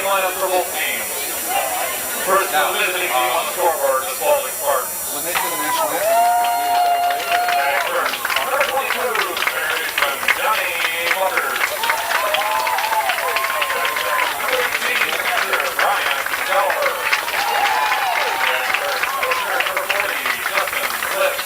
starting lineup for both teams. First, the visiting team on the scoreboard, the Spalding Spartans. When they do the national anthem, First, number 22, third baseman, Johnny Butters. Number 18, catcher, Ryan Gallagher. Number 40, Justin Litt.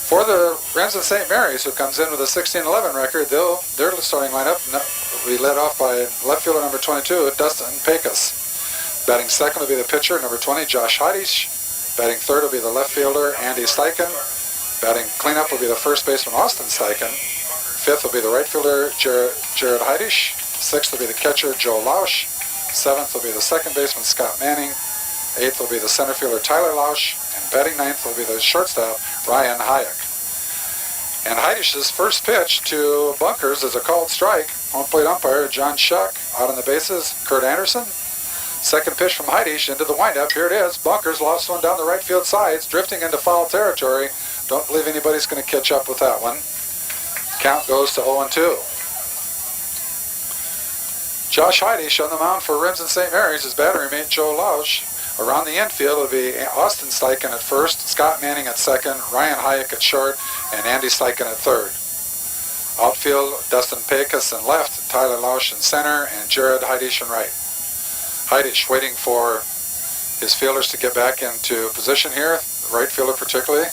For the Remsen St. Mary's, who comes in with a 16-11 record, their starting lineup will be led off by left fielder number 22, Dustin Pecos. Batting second will be the pitcher, number 20, Josh Heidisch. Batting third will be the left fielder, Andy Steichen. Batting cleanup will be the first baseman, Austin Steichen. Fifth will be the right fielder, Jared Heidisch. Sixth will be the catcher, Joe Lausch. Seventh will be the second baseman, Scott Manning. Eighth will be the center fielder, Tyler Lausch. And batting ninth will be the shortstop, Ryan Hayek. And Heidisch's first pitch to bunkers is a called strike. Home plate umpire, John Shuck. Out on the bases, Kurt Anderson. Second pitch from Heidisch into the windup. Here it is. Bunkers lost one down the right field sides, drifting into foul territory. Don't believe anybody's going to catch up with that one. Count goes to 0-2. Josh Heidisch on the mound for Remsen St. Mary's. His battery mate, Joe Lausch. Around the infield will be Austin Steichen at first, Scott Manning at second, Ryan Hayek at short, and Andy Steichen at third. Outfield, Dustin Pecos in left, Tyler Lausch in center, and Jared Heidisch in right. Heidisch waiting for his fielders to get back into position here, the right fielder particularly.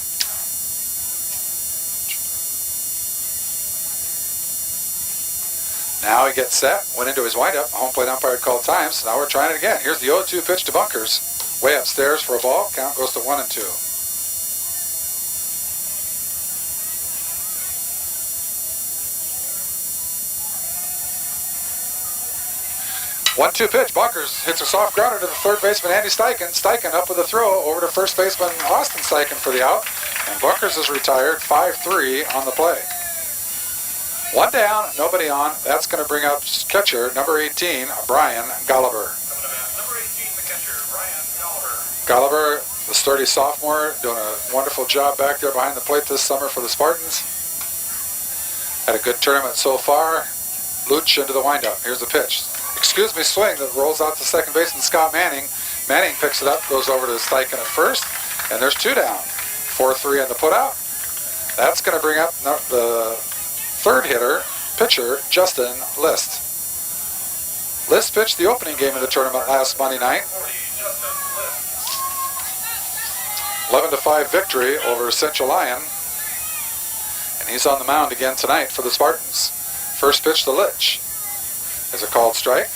Now he gets set, went into his windup, home plate umpire called times, so now we're trying it again. Here's the 0-2 pitch to bunkers. Way upstairs for a ball, count goes to 1-2. 1-2 pitch. Bunkers hits a soft grounder to the third baseman, Andy Steichen. Steichen up with a throw over to first baseman, Austin Steichen for the out. And Bunkers is retired, 5-3 on the play. One down, nobody on. That's going to bring up catcher, number 18, Brian Gulliver. Number 18, the catcher, Brian Gulliver. Gulliver, the sturdy sophomore, doing a wonderful job back there behind the plate this summer for the Spartans. Had a good tournament so far. Luch into the windup. Here's the pitch. Excuse me, swing that rolls out to second baseman Scott Manning. Manning picks it up, goes over to Steichen at first, and there's two down. 4-3 on the putout. That's going to bring up the third hitter, pitcher, Justin List. List pitched the opening game of the tournament last Monday night. 11-5 victory over Central Lyon. And he's on the mound again tonight for the Spartans. First pitch to Litch is a called strike.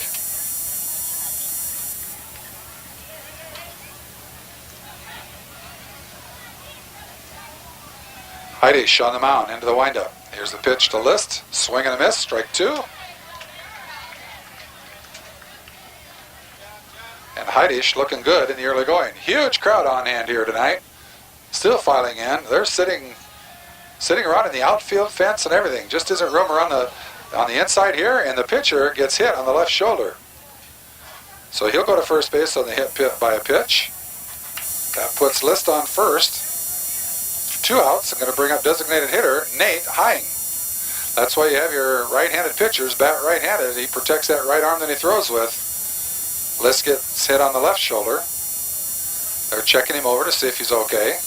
Heidisch on the mound, into the windup. Here's the pitch to List. Swing and a miss, strike two. And Heidisch looking good in the early going. Huge crowd on hand here tonight. Still filing in. They're sitting around in the outfield fence and everything. Just isn't room around on the inside here, and the pitcher gets hit on the left shoulder. So he'll go to first base on the hit by a pitch. That puts List on first. 2 outs. I'm going to bring up designated hitter Nate Hying. That's why you have your right-handed pitchers bat right-handed. He protects that right arm that he throws with. List gets hit on the left shoulder. They're checking him over to see if he's okay.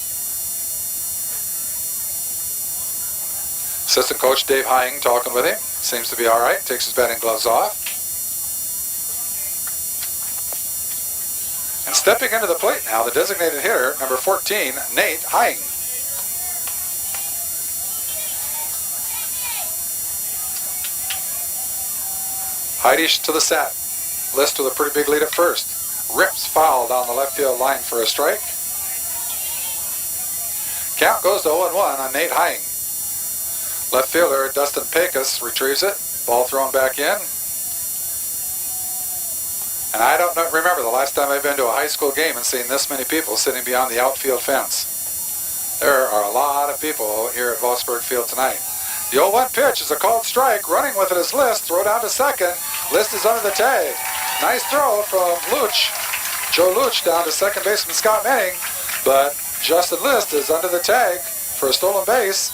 Assistant coach Dave Hying talking with him. Seems to be all right. Takes his batting gloves off. And stepping into the plate now, the designated hitter, number 14, Nate Hying. Heidish to the set. List with a pretty big lead at first. Rips foul down the left field line for a strike. Count goes to 0-1 on Nate Hying. Left fielder Dustin Pecos retrieves it. Ball thrown back in. And I don't remember the last time I've been to a high school game and seen this many people sitting beyond the outfield fence. There are a lot of people here at Vosburg Field tonight. The 0-1 pitch is a called strike. Running with it is List. Throw down to second. List is under the tag. Nice throw from Luch. Joe Luch down to second baseman Scott Manning. But Justin List is under the tag for a stolen base.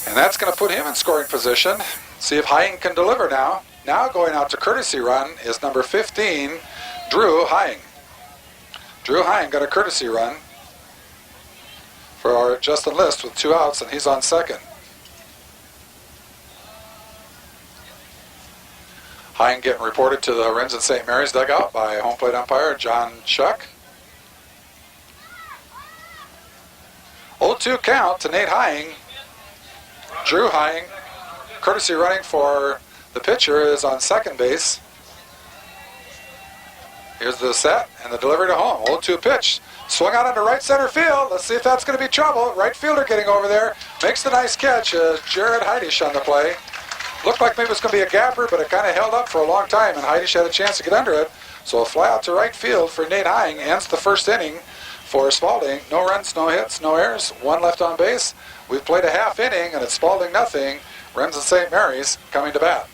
And that's going to put him in scoring position. See if Hying can deliver now. Now going out to courtesy run is number 15, Drew Hying. Drew Hying got a courtesy run for our Justin List with 2 outs, and he's on second. Hying getting reported to the Remsen St. Mary's dugout by home plate umpire John Shuck. 0-2 count to Nate Hying. Drew Hying, courtesy running for the pitcher, is on second base. Here's the set and the delivery to home. 0-2 pitch. Swung out into right center field. Let's see if that's going to be trouble. Right fielder getting over there. Makes the nice catch. Jared Heidish on the play. Looked like maybe it was going to be a gapper, but it kind of held up for a long time, and Heidish had a chance to get under it. So a fly out to right field for Nate Hying ends the first inning for Spalding. No runs, no hits, no errors. 1 left on base. We've played a half inning, and it's Spalding nothing. Remsen St. Mary's coming to bat.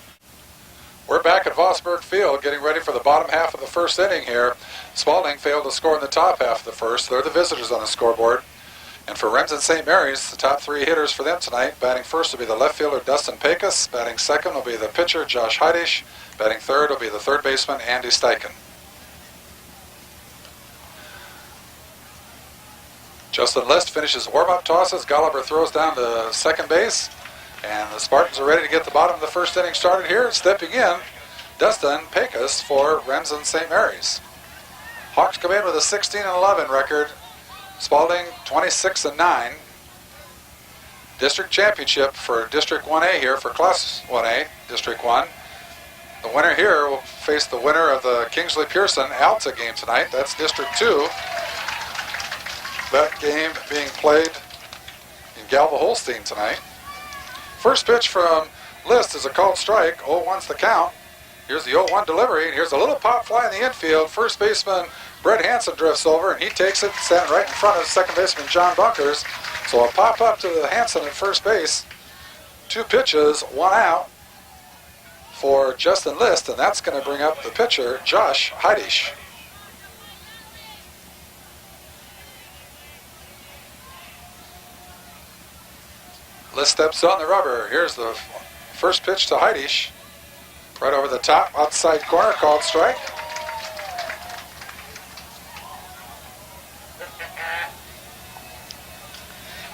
We're back at Vosburg Field getting ready for the bottom half of the first inning here. Spalding failed to score in the top half of the first. They're the visitors on the scoreboard. And for Remsen St. Mary's, the top 3 hitters for them tonight, batting first will be the left fielder Dustin Pecos. Batting second will be the pitcher Josh Heidish. Batting third will be the third baseman Andy Steichen. Justin List finishes warm-up tosses. Golliver throws down to second base. And the Spartans are ready to get the bottom of the first inning started here. Stepping in, Dustin Pecos for Remsen St. Mary's. Hawks come in with a 16-11 record. Spalding 26-9. District championship for District 1A here for Class 1A, District 1. The winner here will face the winner of the Kingsley Pearson Alta game tonight. That's District 2. That game being played in Galva-Holstein tonight. First pitch from List is a called strike. 0-1's the count. Here's the 0-1 delivery, and here's a little pop fly in the infield. First baseman Brett Hansen drifts over, and he takes it, standing right in front of second baseman John Bunkers. So a pop up to the Hansen at first base. 2 pitches, 1 out for Justin List, and that's going to bring up the pitcher Josh Heidish. List steps on the rubber. Here's the first pitch to Heidish. Right over the top, outside corner, called strike.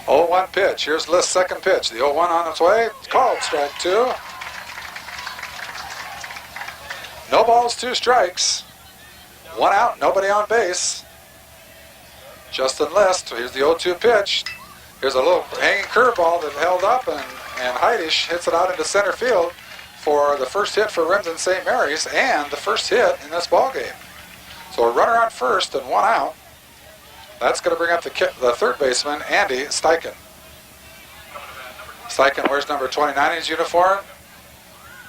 Oh, 0-1 pitch. Here's List's second pitch. The 0-1 on its way. It's called strike 2. No balls, 2 strikes. 1 out, nobody on base. Justin List. Here's the 0-2 pitch. Here's a little hanging curveball that held up, and Heidish hits it out into center field for the first hit for Remsen St. Mary's and the first hit in this ball game. So a runner on first and 1 out. That's going to bring up the third baseman, Andy Steichen. Steichen wears number 29 in his uniform.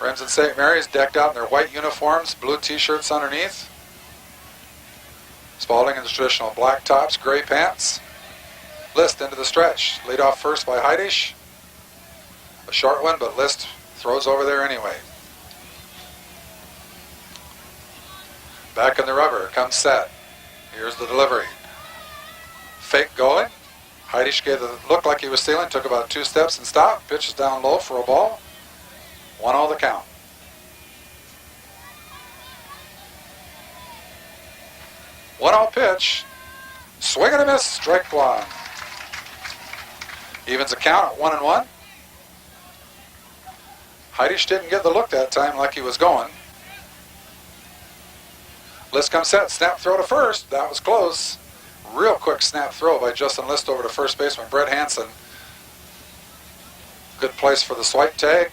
Remsen St. Mary's decked out in their white uniforms, blue t-shirts underneath. Spalding in the traditional black tops, gray pants. List into the stretch. Lead off first by Heidish. A short one, but List throws over there anyway. Back in the rubber, comes set. Here's the delivery. Fake going. Heidisch gave the look like he was stealing, took about 2 steps and stopped. Pitches down low for a ball. 1-0 the count. 1-0 pitch. Swing and a miss. Strike 1. Evens the count at 1-1. Heidisch didn't get the look that time like he was going. List comes set. Snap throw to first. That was close. Real quick snap throw by Justin List over to first baseman Brett Hansen. Good place for the swipe tag.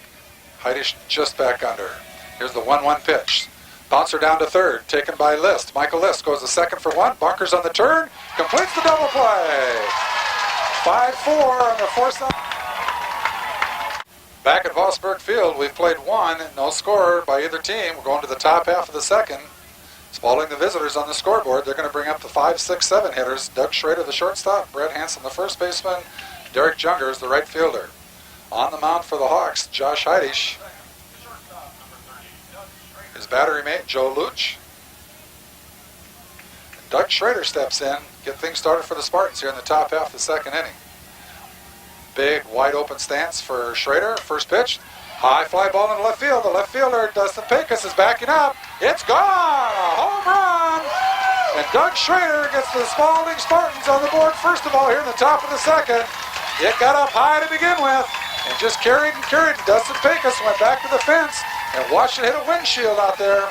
Heidisch just back under. Here's the 1-1 pitch. Bouncer down to third. Taken by List. Michael List goes to second for 1. Bunkers on the turn. Completes the double play. 5-4 on the fourth side. Back at Vosburg Field, we've played 1. No score by either team. We're going to the top half of the second. Spalding the visitors on the scoreboard. They're going to bring up the 5, 6, 7 hitters. Doug Schrader, the shortstop. Brett Hansen, the first baseman. Derek Jungers, the right fielder. On the mound for the Hawks, Josh Heidisch. His battery mate, Joe Luch. Doug Schrader steps in, get things started for the Spartans here in the top half of the second inning. Big, wide open stance for Schrader. First pitch. High fly ball in the left field. The left fielder, Dustin Pecos, is backing up. It's gone! A home run! And Doug Schrader gets the Spalding Spartans on the board first of all here in the top of the second. It got up high to begin with and just carried and carried. Dustin Pecos went back to the fence and watched it hit a windshield out there.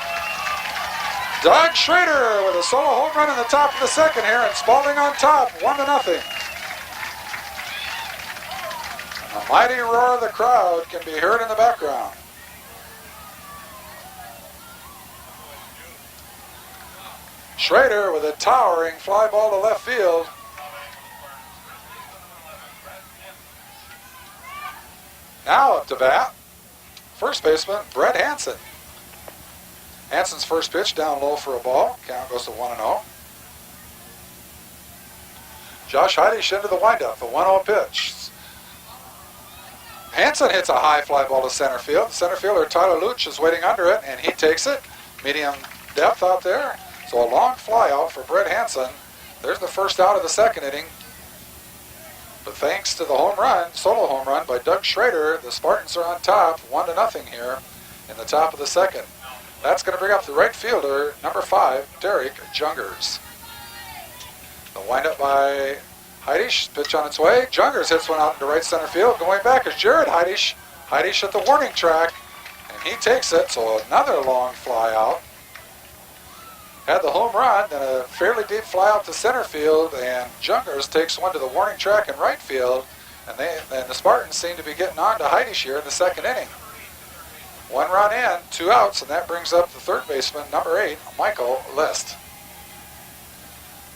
Doug Schrader with a solo home run in the top of the second here, and Spalding on top, 1-0. A mighty roar of the crowd can be heard in the background. Schrader with a towering fly ball to left field. Now up to bat, first baseman Brett Hansen. Hansen's first pitch down low for a ball. Count goes to 1-0. Josh Heidisch into the windup, the 1-0 pitch. Hansen hits a high fly ball to center field. The center fielder Tyler Luch is waiting under it, and he takes it. Medium depth out there. So a long fly out for Brett Hansen. There's the first out of the second inning. But thanks to the home run, solo home run by Doug Schrader, the Spartans are on top, 1-0 here in the top of the second. That's going to bring up the right fielder, number 5, Derek Jungers. The windup by Heidisch, pitch on its way. Jungers hits one out into right center field. Going back is Jared Heidisch. Heidisch at the warning track, and he takes it, so another long fly out. Had the home run, then a fairly deep fly out to center field, and Jungers takes one to the warning track in right field, and the Spartans seem to be getting on to Heidisch here in the second inning. 1 run in, 2 outs, and that brings up the third baseman, number 8, Michael List.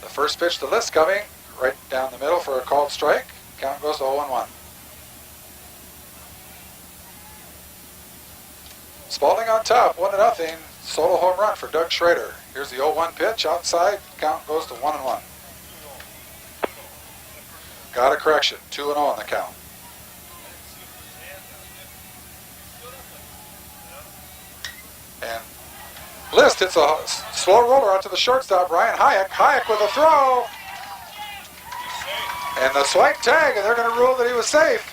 The first pitch to List coming right down the middle for a called strike. Count goes to 0-1. Spalding on top, 1-0. Solo home run for Doug Schrader. Here's the 0-1 pitch outside. Count goes to 1-1. Got a correction. 2-0 on the count. And List hits a slow roller out to the shortstop, Ryan Hayek. Hayek with a throw. And the swipe tag, and they're going to rule that he was safe.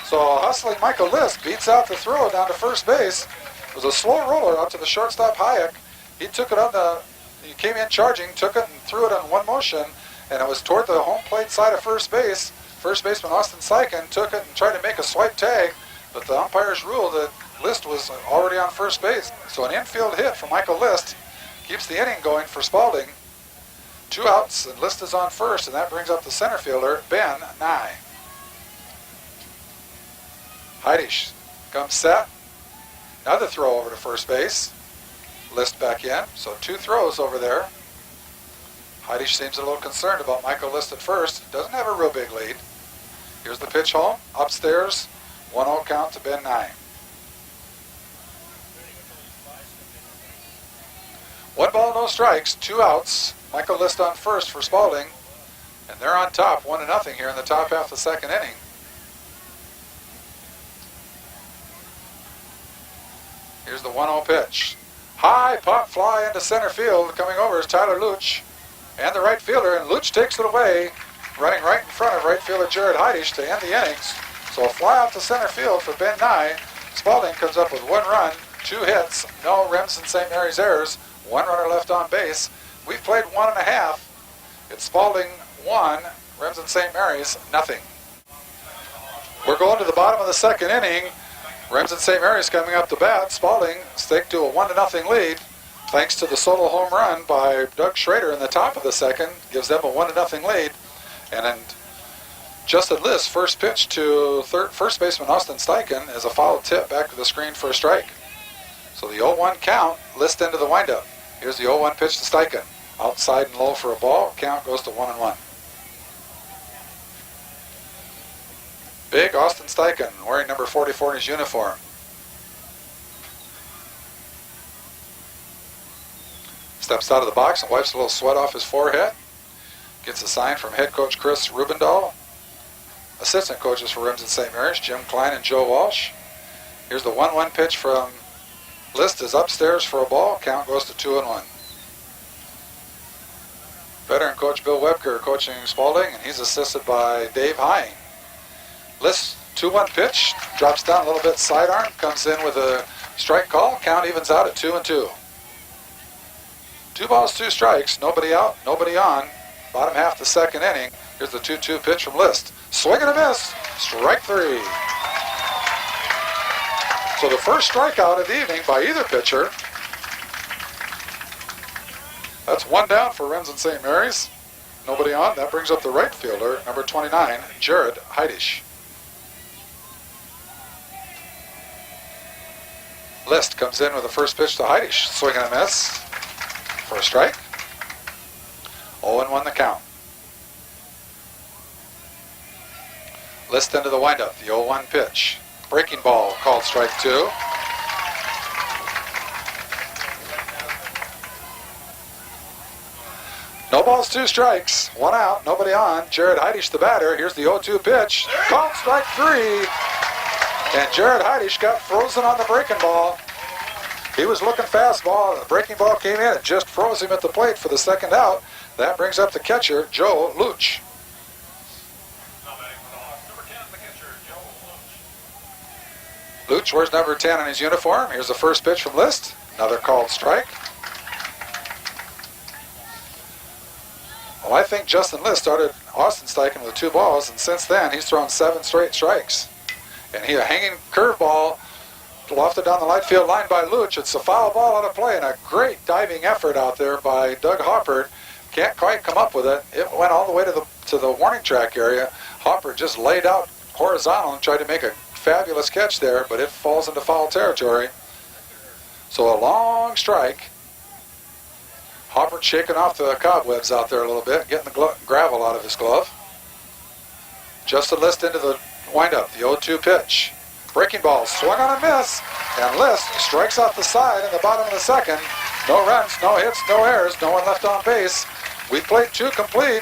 So hustling Michael List beats out the throw down to first base. It was a slow roller out to the shortstop, Hayek. He took it he came in charging, took it and threw it on one motion, and it was toward the home plate side of first base. First baseman Austin Sykin took it and tried to make a swipe tag, but the umpires ruled that List was already on first base. So an infield hit from Michael List keeps the inning going for Spalding. 2 outs, and List is on first, and that brings up the center fielder, Ben Nye. Heidisch comes set. Another throw over to first base. List back in, so 2 throws over there. Heidisch seems a little concerned about Michael List at first. Doesn't have a real big lead. Here's the pitch home, upstairs, 1-0 count to Ben Nye. 1 ball, no strikes, 2 outs. Michael List on first for Spalding, and they're on top, 1-0 here in the top half of the second inning. Here's the 1-0 pitch. High pop fly into center field. Coming over is Tyler Luch and the right fielder, and Luch takes it away, running right in front of right fielder Jared Heidish to end the innings. So a fly out to center field for Ben Nye. Spalding comes up with 1 run, 2 hits, no Remsen St. Mary's errors, 1 runner left on base. We've played 1.5. It's Spalding 1, Remsen St. Mary's nothing. We're going to the bottom of the second inning. Remsen St. Mary's coming up to bat. Spalding staked to a 1-0 lead thanks to the solo home run by Doug Schrader in the top of the second. Gives them a 1-0 lead. And then Justin List, first pitch to first baseman Austin Steichen is a foul tip back to the screen for a strike. So the 0-1 count, List into the windup. Here's the 0-1 pitch to Steichen. Outside and low for a ball. Count goes to 1-1. Big Austin Steichen, wearing number 44 in his uniform. Steps out of the box and wipes a little sweat off his forehead. Gets a sign from head coach Chris Rubendahl. Assistant coaches for Remsen St. Mary's, Jim Klein and Joe Walsh. Here's the 1-1 pitch from List is upstairs for a ball. Count goes to 2-1. Veteran coach Bill Webker coaching Spalding, and he's assisted by Dave Hine. List 2-1 pitch, drops down a little bit sidearm, comes in with a strike call. Count evens out at 2-2. 2 balls, 2 strikes, nobody out, nobody on. Bottom half the second inning. Here's the 2-2 pitch from List. Swing and a miss, strike 3. So the first strikeout of the evening by either pitcher. That's 1 down for Remsen St. Mary's. Nobody on. That brings up the right fielder, number 29, Jared Heidish. List comes in with the first pitch to Heidish. Swing and a miss for a strike. 0-1 the count. List into the windup. The 0-1 pitch. Breaking ball called strike 2. No balls, 2 strikes. 1 out, nobody on. Jared Heidish the batter. Here's the 0-2 pitch. Called strike 3. And Jared Heidish got frozen on the breaking ball. He was looking fastball. The breaking ball came in. It just froze him at the plate for the second out. That brings up the catcher, Joe Luch. Luch wears number 10 in his uniform. Here's the first pitch from List. Another called strike. Well, I think Justin List started Austin Steichen with 2 balls, and since then he's thrown 7 straight strikes. And he a hanging curveball lofted down the right field line by Luch. It's a foul ball out of play, and a great diving effort out there by Doug Hoppert. Can't quite come up with it. It went all the way to the warning track area. Hoppert just laid out horizontal and tried to make a fabulous catch there, but it falls into foul territory. So a long strike. Hoppert shaking off the cobwebs out there a little bit, getting the gravel out of his glove. Justin List into the windup, the 0-2 pitch. Breaking ball, swung on a miss, and List strikes out the side in the bottom of the second. No runs, no hits, no errors, no one left on base. We played 2 complete.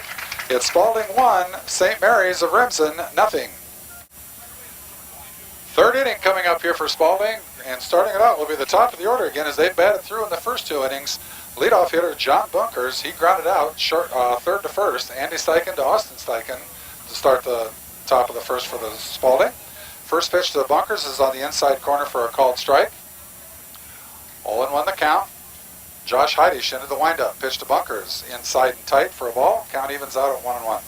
It's Spalding 1, St. Mary's of Remsen nothing. Third inning coming up here for Spalding, and starting it out will be the top of the order again as they batted through in the first 2 innings. Leadoff hitter John Bunkers, he grounded out short, third to first. Andy Steichen to Austin Steichen to start the top of the first for the Spalding. First pitch to the Bunkers is on the inside corner for a called strike. 0-1 the count. Josh Heidish into the windup. Pitch to Bunkers. Inside and tight for a ball. Count evens out at 1-1.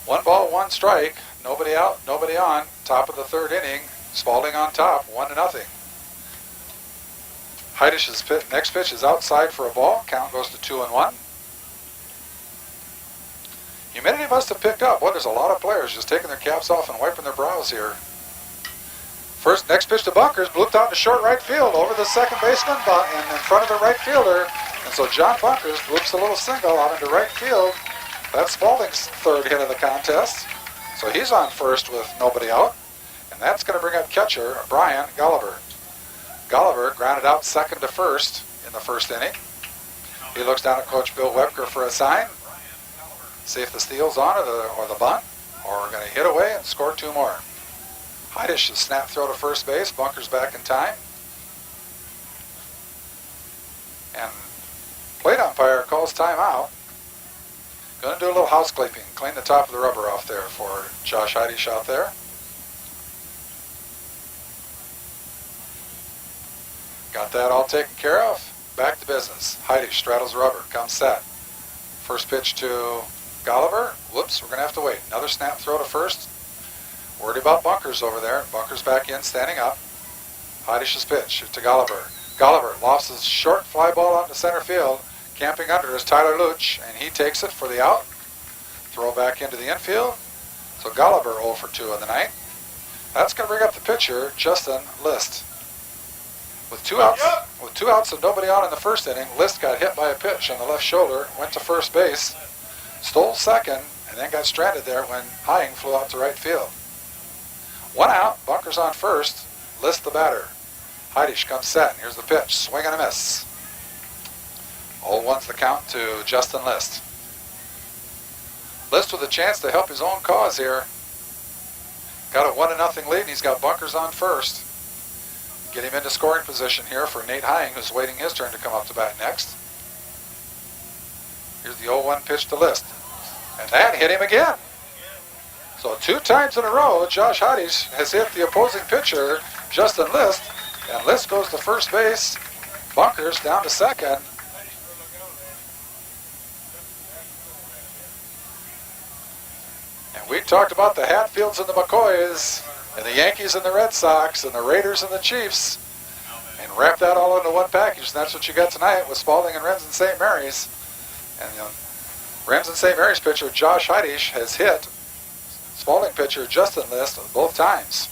1 ball, 1 strike. Nobody out, nobody on. Top of the third inning. Spalding on top, 1-0. Heidish's next pitch is outside for a ball. Count goes to 2-1. Humidity must have picked up. Boy, there's a lot of players just taking their caps off and wiping their brows here. Next pitch to Bunkers, blooped out to short right field over the second baseman and in front of the right fielder. And so John Bunkers bloops a little single out into right field. That's Spalding's third hit of the contest. So he's on first with nobody out. And that's going to bring up catcher Brian Golliver. Golliver grounded out second to first in the first inning. He looks down at Coach Bill Webker for a sign. See if the steal's on or the bunt, or we're going to hit away and score 2 more. Heidish, a snap throw to first base. Bunkers back in time. And plate umpire calls timeout. Going to do a little house clean the top of the rubber off there for Josh Heidish out there. Got that all taken care of. Back to business. Heidish straddles the rubber, comes set. First pitch to Gulliver. Whoops, we're going to have to wait. Another snap throw to first. Worried about Bunkers over there. Bunkers back in, standing up. Heidish's pitch to Gulliver. Gulliver lofts his short fly ball out to center field. Camping under is Tyler Luch, and he takes it for the out. Throw back into the infield. So Gulliver 0 for 2 of the night. That's going to bring up the pitcher, Justin List. With two outs and nobody out in the first inning, List got hit by a pitch on the left shoulder, went to first base, stole second, and then got stranded there when Hying flew out to right field. 1 out, Bunkers on first, List the batter. Heidish comes set, and here's the pitch, swing and a miss. 0-1's the count to Justin List. List with a chance to help his own cause here. Got a 1-0 lead, and he's got Bunkers on first. Get him into scoring position here for Nate Hying, who's waiting his turn to come up to bat next. Here's the 0-1 pitch to List. And that hit him again. So 2 times in a row, Josh Heidish has hit the opposing pitcher, Justin List, and List goes to first base. Bunkers down to second. And we talked about the Hatfields and the McCoys, and the Yankees and the Red Sox, and the Raiders and the Chiefs, and wrap that all into one package. And that's what you got tonight with Spalding and Remsen St. Mary's. And Remsen St. Mary's pitcher Josh Heidish has hit Spalding pitcher Justin List both times.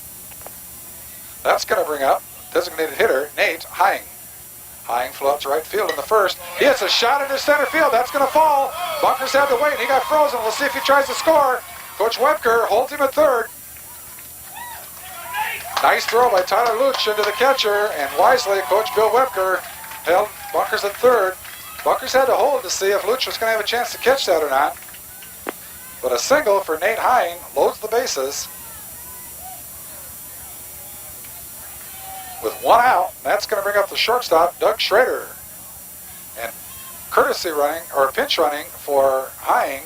That's going to bring up designated hitter Nate Hying. Hying flew out to right field in the first. He hits a shot into center field. That's going to fall. Bunkers had to wait. He got frozen. We'll see if he tries to score. Coach Webker holds him at third. Nice throw by Tyler Luch into the catcher, and wisely, Coach Bill Webker held Bunkers at third. Bunkers had to hold to see if Luch was going to have a chance to catch that or not. But a single for Nate Hying loads the bases. With 1 out, that's going to bring up the shortstop, Doug Schrader. And courtesy running, or pinch running for Hying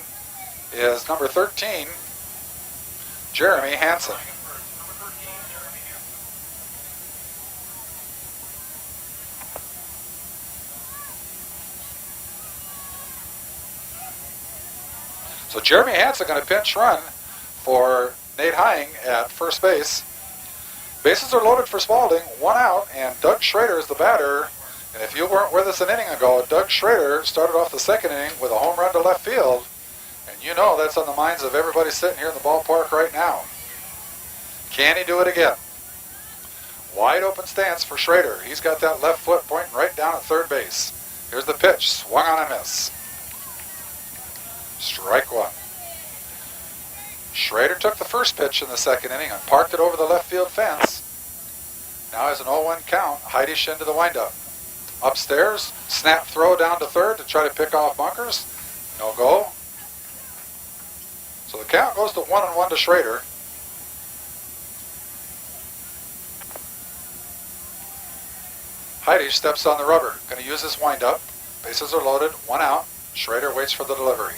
is number 13, Jeremy Hansen. So Jeremy Hansen going to pinch run for Nate Hying at first base. Bases are loaded for Spalding, 1 out, and Doug Schrader is the batter. And if you weren't with us an inning ago, Doug Schrader started off the second inning with a home run to left field. And you know that's on the minds of everybody sitting here in the ballpark right now. Can he do it again? Wide open stance for Schrader. He's got that left foot pointing right down at third base. Here's the pitch, swung on and miss. Strike 1. Schrader took the first pitch in the second inning and parked it over the left field fence. Now has an 0-1 count. Heidish into the windup. Upstairs, snap throw down to third to try to pick off Bunkers. No go. So the count goes to 1-1 to Schrader. Heidish steps on the rubber. Going to use his windup. Bases are loaded. 1 out. Schrader waits for the delivery.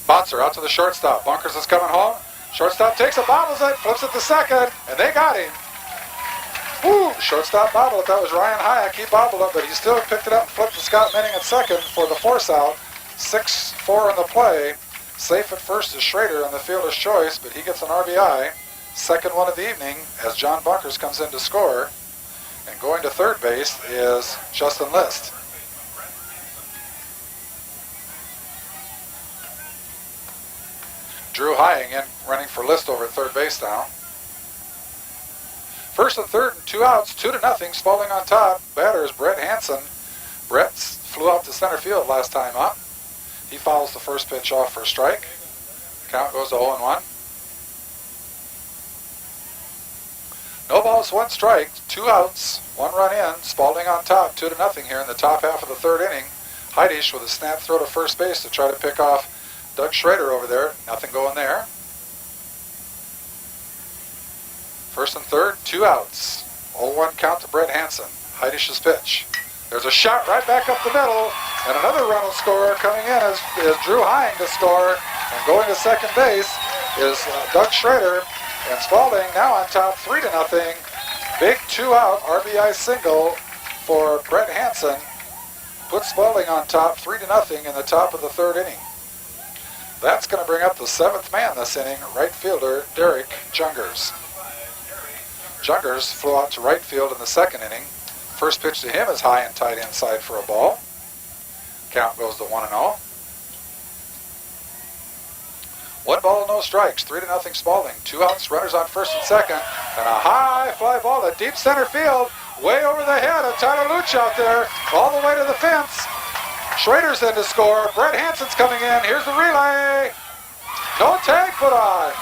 Bouncer out to the shortstop. Bunkers is coming home. Shortstop takes it, bobbles it, flips it to second, and they got him. Woo! Shortstop bobbled it. That was Ryan Hayek. He bobbled it, but he still picked it up and flipped to Scott Menning at second for the force out. 6-4 in the play. Safe at first is Schrader on the fielder's choice, but he gets an RBI. Second one of the evening as John Bunkers comes in to score. And going to third base is Justin List. Drew Hying in running for List over at third base now. First and third and 2 outs, 2-0, Spalding on top. Batter is Brett Hansen. Brett flew out to center field last time up. He fouls the first pitch off for a strike. Count goes to 0-1. No balls, 1 strike, 2 outs, 1 run in. Spalding on top, 2-0 here in the top half of the third inning. Heidish with a snap throw to first base to try to pick off Doug Schrader over there. Nothing going there. First and third, 2 outs. 0-1 count to Brett Hansen. Heidish's pitch. There's a shot right back up the middle, and another run will score. Coming in is Drew Hine to score, and going to second base is Doug Schrader, and Spalding now on top 3-0. Big 2-out RBI single for Brett Hansen. Puts Spalding on top 3-0 in the top of the third inning. That's going to bring up the seventh man this inning, right fielder Derek Jungers. Jungers flew out to right field in the second inning. First pitch to him is high and tight inside for a ball. Count goes to 1-0. 1 ball, no strikes, 3-0 Spalding. 2 outs, runners on first and second, and a high fly ball to deep center field, way over the head of Tyler Luch out there, all the way to the fence. Schrader's in to score. Brett Hansen's coming in. Here's the relay. No tag put on.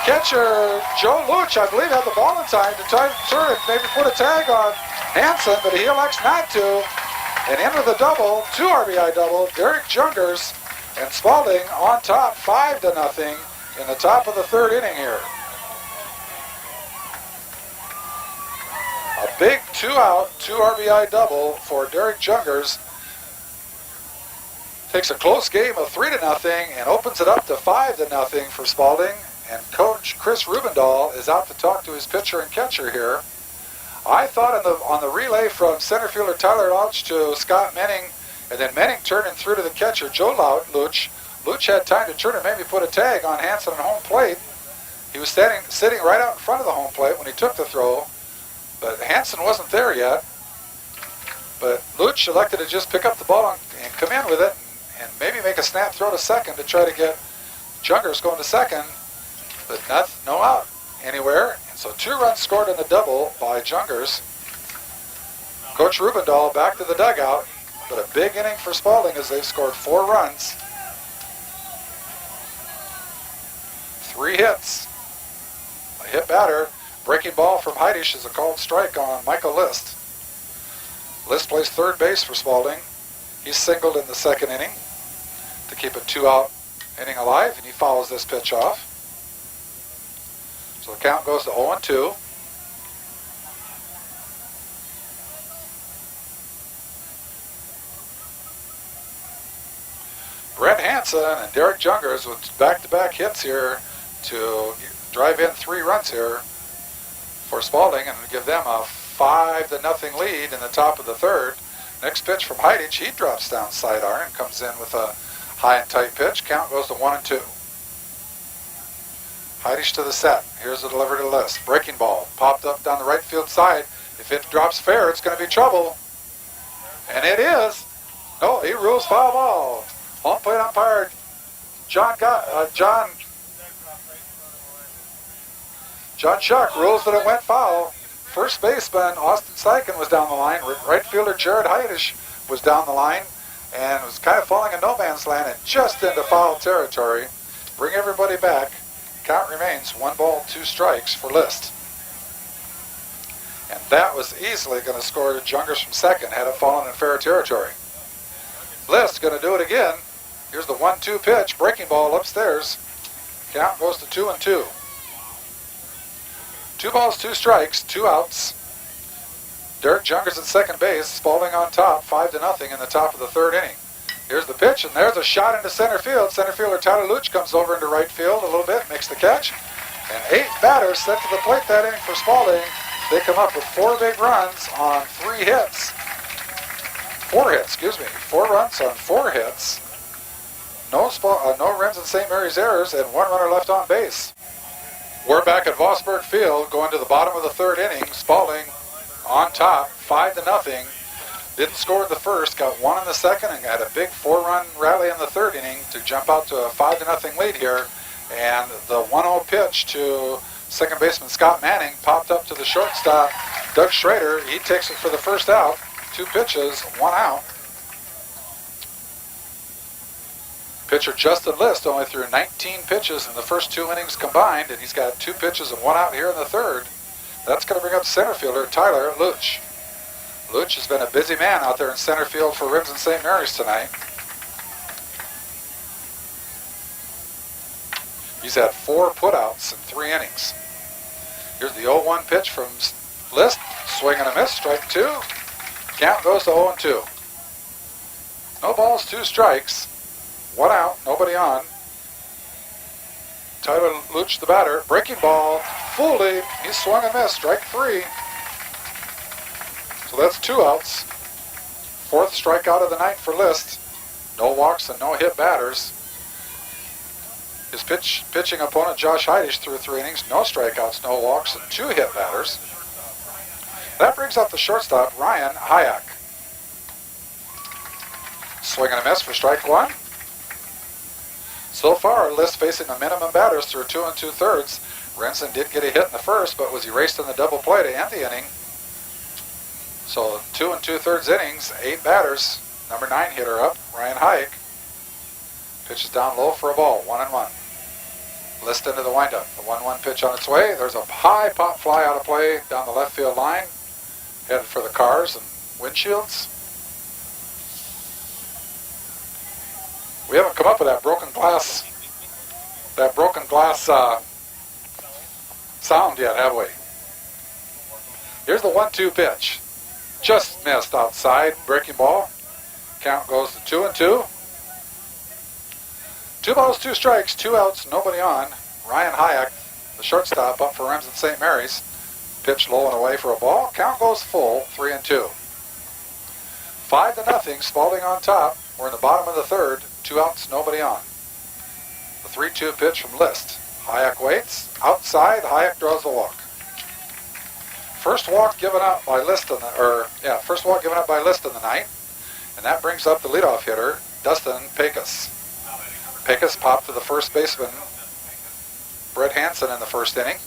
Catcher Joe Luch, I believe, had the ball in time to try to maybe put a tag on Hansen, but he elects not to. And in with a double, 2 RBI double, Derek Jungers, and Spalding on top 5-0 in the top of the third inning here. A big 2-out, 2 RBI double for Derek Jungers. Takes a close game of 3-0 and opens it up to 5-0 for Spalding. And Coach Chris Rubendahl is out to talk to his pitcher and catcher here. I thought on the relay from center fielder Tyler Luch to Scott Menning, and then Menning turning through to the catcher Joe Luch. Luch had time to turn and maybe put a tag on Hansen on home plate. He was sitting right out in front of the home plate when he took the throw, but Hansen wasn't there yet. But Luch elected to just pick up the ball and come in with it and maybe make a snap throw to second to try to get Jungers going to second, but no out anywhere. And so 2 runs scored in the double by Jungers. Coach Rubendahl back to the dugout, but a big inning for Spalding as they've scored 4 runs. 3 hits. A hit batter. Breaking ball from Heidisch is a called strike on Michael List. List plays third base for Spalding. He's singled in the second inning to keep a 2-out inning alive, and he fouls this pitch off. So the count goes to 0-2. Brett Hansen and Derek Jungers with back-to-back hits here to drive in 3 runs here for Spalding and give them a 5-0 lead in the top of the third. Next pitch from Heidisch, he drops down sidearm and comes in with a high and tight pitch. Count goes to 1-2. Heidisch to the set. Here's the delivery to List. Breaking ball. Popped up down the right field side. If it drops fair, it's going to be trouble. And it is. No, he rules foul ball. Home plate umpire John Schuck rules that it went foul. First baseman Austin Steichen was down the line. Right fielder Jared Heidisch was down the line and was kind of falling in no man's land and just into foul territory. Bring everybody back. Count remains 1 ball, 2 strikes for List. And that was easily going to score Jungers from second had it fallen in fair territory. List going to do it again. Here's the 1-2 pitch. Breaking ball upstairs. Count goes to 2-2. 2 balls, 2 strikes, 2 outs. Derek Jungers at second base. Spalding on top, 5-0 in the top of the third inning. Here's the pitch, and there's a shot into center field. Center fielder Tyler Luch comes over into right field a little bit, makes the catch. And 8 batters sent to the plate that inning for Spalding. They come up with 4 big runs on 3 hits. 4 hits, 4 runs on 4 hits. No Remsen St. Mary's errors, and 1 runner left on base. We're back at Vosburg Field, going to the bottom of the third inning. Spalding on top, 5-0. Didn't score in the first, got 1 in the second, and had a big 4-run rally in the third inning to jump out to a 5-0 lead here. And the 1-0 pitch to second baseman Scott Manning popped up to the shortstop, Doug Schrader. He takes it for the first out. 2 pitches, 1 out. Pitcher Justin List only threw 19 pitches in the first 2 innings combined, and he's got 2 pitches and 1 out here in the third. That's going to bring up center fielder Tyler Luch. Luch has been a busy man out there in center field for Remsen St. Mary's tonight. He's had 4 putouts in 3 innings. Here's the 0-1 pitch from List. Swing and a miss, strike 2. Count goes to 0-2. No balls, 2 strikes. 1 out, nobody on. Tyler Luch, the batter. Breaking ball, fully. He swung and missed. Strike 3. So that's 2 outs. 4th strikeout of the night for List. No walks and no hit batters. His pitching opponent, Josh Heidish, threw 3 innings. No strikeouts, no walks, and 2 hit batters. That brings up the shortstop, Ryan Hayek. Swing and a miss for strike 1. So far, List facing the minimum batters through 2 2/3. Remsen did get a hit in the first, but was erased in the double play to end the inning. So 2 2/3 innings, 8 batters. Number 9 hitter up, Ryan Hayek. Pitches down low for a ball, 1-1. List into the windup. The 1-1 pitch on its way. There's a high pop fly out of play down the left field line. Headed for the cars and windshields. We haven't come up with that broken glass sound yet, have we? Here's the 1-2 pitch. Just missed outside, breaking ball. Count goes to 2-2. 2 balls, 2 strikes, 2 outs, nobody on. Ryan Hayek, the shortstop, up for Remsen St. Mary's. Pitch low and away for a ball. Count goes full, 3-2. 5-0, Spalding on top. We're in the bottom of the 3rd. 2 outs, nobody on. The 3-2 pitch from List. Hayek waits. Outside, Hayek draws the walk. First walk given up by List in the night. And that brings up the leadoff hitter, Dustin Pecos. Pecos popped to the first baseman, Brett Hansen, in the first inning.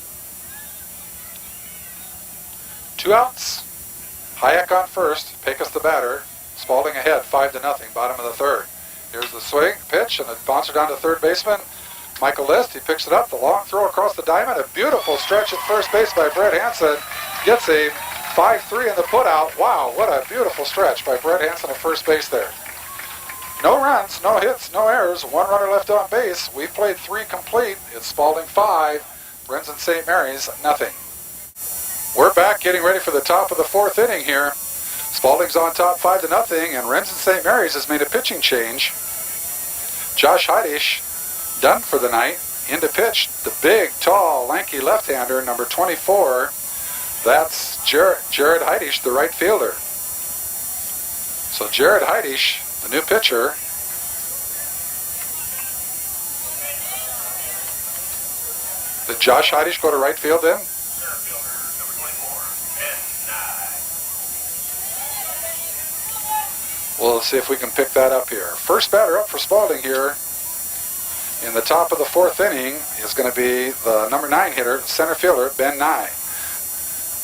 2 outs. Hayek on first. Pecos the batter. Spalding ahead, 5-0, bottom of the 3rd. Here's the swing, pitch, and the bouncer down to third baseman, Michael List. He picks it up, the long throw across the diamond. A beautiful stretch at first base by Brett Hansen. Gets a 5-3 in the putout. Wow, what a beautiful stretch by Brett Hansen at first base there. No runs, no hits, no errors. 1 runner left on base. We've played 3 complete. It's Spalding 5, Remsen St. Mary's nothing. We're back getting ready for the top of the 4th inning here. Spalding's on top 5-0, and Remsen St. Mary's has made a pitching change. Josh Heidish done for the night. In to pitch, the big, tall, lanky left-hander, number 24. That's Jared Heidish, the right fielder. So Jared Heidish, the new pitcher. Did Josh Heidish go to right field then? We'll see if we can pick that up here. First batter up for Spalding here in the top of the 4th inning is going to be the number 9 hitter, center fielder, Ben Nye.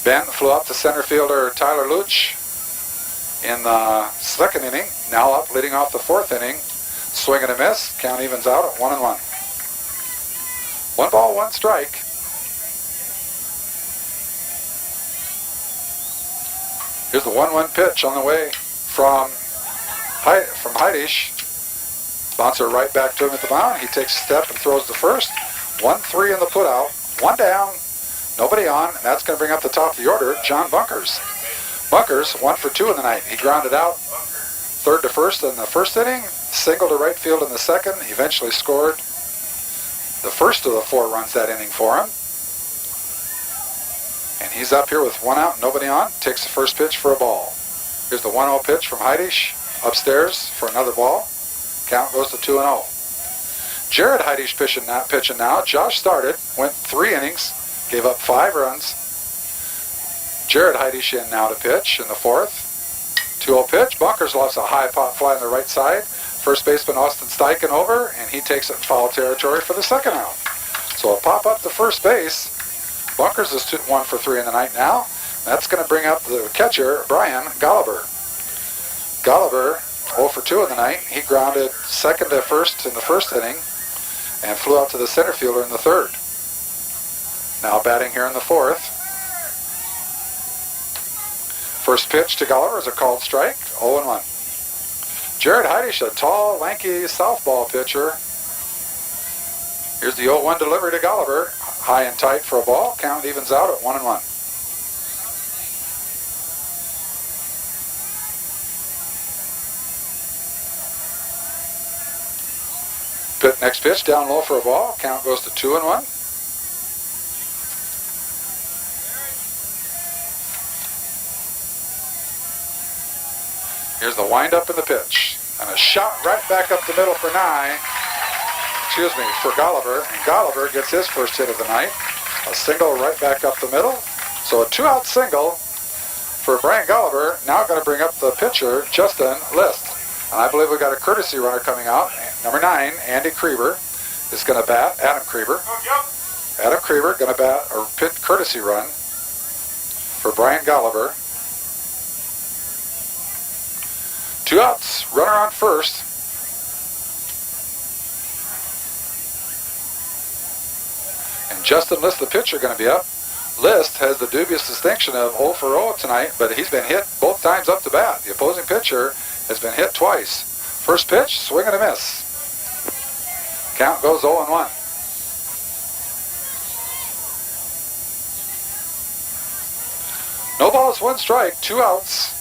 Ben flew up to center fielder Tyler Luch in the 2nd inning. Now up, leading off the 4th inning. Swing and a miss. Count evens out at 1-1. 1 ball, 1 strike. Here's the 1-1 pitch on the way from Heidish. Bouncer right back to him at the mound. He takes a step and throws the first. 1-3 in the putout. 1 down. Nobody on. And that's going to bring up the top of the order, John Bunkers. Bunkers, 1 for 2 in the night. He grounded out 3rd to 1st in the 1st inning. Single to right field in the 2nd. Eventually scored the first of the 4 runs that inning for him. And he's up here with 1 out, nobody on. Takes the first pitch for a ball. Here's the 1-0 pitch from Heidish. Upstairs for another ball. Count goes to 2-0. Jared Heidish pitching now. Josh started, went 3 innings, gave up 5 runs. Jared Heidish in now to pitch in the 4th. 2-0 pitch. Bunkers lost a high pop fly on the right side. First baseman Austin Steichen over, and he takes it in foul territory for the 2nd out. So a pop up to first base. Bunkers is 1 for 3 in the night now. That's going to bring up the catcher, Brian Golliver. Golliver, 0 for 2 in the night. He grounded 2nd to 1st in the 1st inning and flew out to the center fielder in the 3rd. Now batting here in the 4th. First pitch to Golliver is a called strike, 0-1. Jared Heidish, a tall, lanky southpaw pitcher. Here's the 0-1 delivery to Golliver. High and tight for a ball. Count evens out at 1-1. Next pitch down low for a ball. Count goes to 2-1. Here's the windup in the pitch. And a shot right back up the middle for Golliver. And Golliver gets his first hit of the night. A single right back up the middle. So a 2-out single for Brian Golliver. Now going to bring up the pitcher, Justin List. And I believe we've got a courtesy runner coming out. Number 9, Andy Krieber, is going to bat. Adam Krieber. Adam Krieber going to bat a pit courtesy run for Brian Golliver. 2 outs, runner on first. And Justin List, the pitcher, going to be up. List has the dubious distinction of 0 for 0 tonight, but he's been hit both times up to bat. The opposing pitcher has been hit twice. First pitch, swing and a miss. Count goes 0-1. No balls, 1 strike, 2 outs.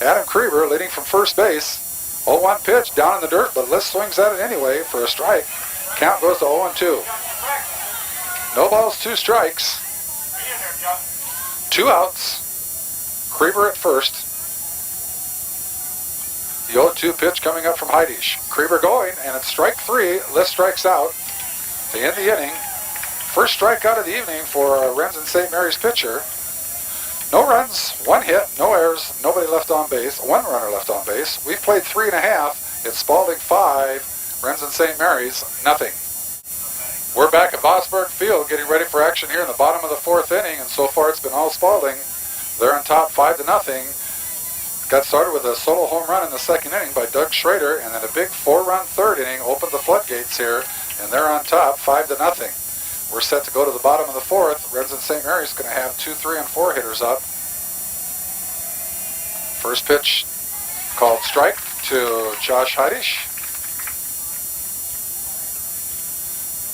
Adam Krieber leading from first base. 0-1 pitch down in the dirt, but List swings at it anyway for a strike. Count goes to 0-2. No balls, 2 strikes. 2 outs. Krieber at first. The 0-2 pitch coming up from Heidisch. Krieber going, and it's strike 3. List strikes out to end the inning. First strikeout of the evening for Remsen St. Mary's pitcher. No runs, 1 hit, no errors, nobody left on base, 1 runner left on base. We've played 3.5. It's Spalding 5, Remsen St. Mary's nothing. We're back at Vosburg Field getting ready for action here in the bottom of the 4th inning, and so far it's been all Spalding. They're on top 5-0. Got started with a solo home run in the 2nd inning by Doug Schrader, and then a big 4-run 3rd inning opened the floodgates here, and they're on top 5-0. We're set to go to the bottom of the 4th. Remsen St. Mary's going to have 2, 3, and 4 hitters up. First pitch called strike to Josh Heidisch.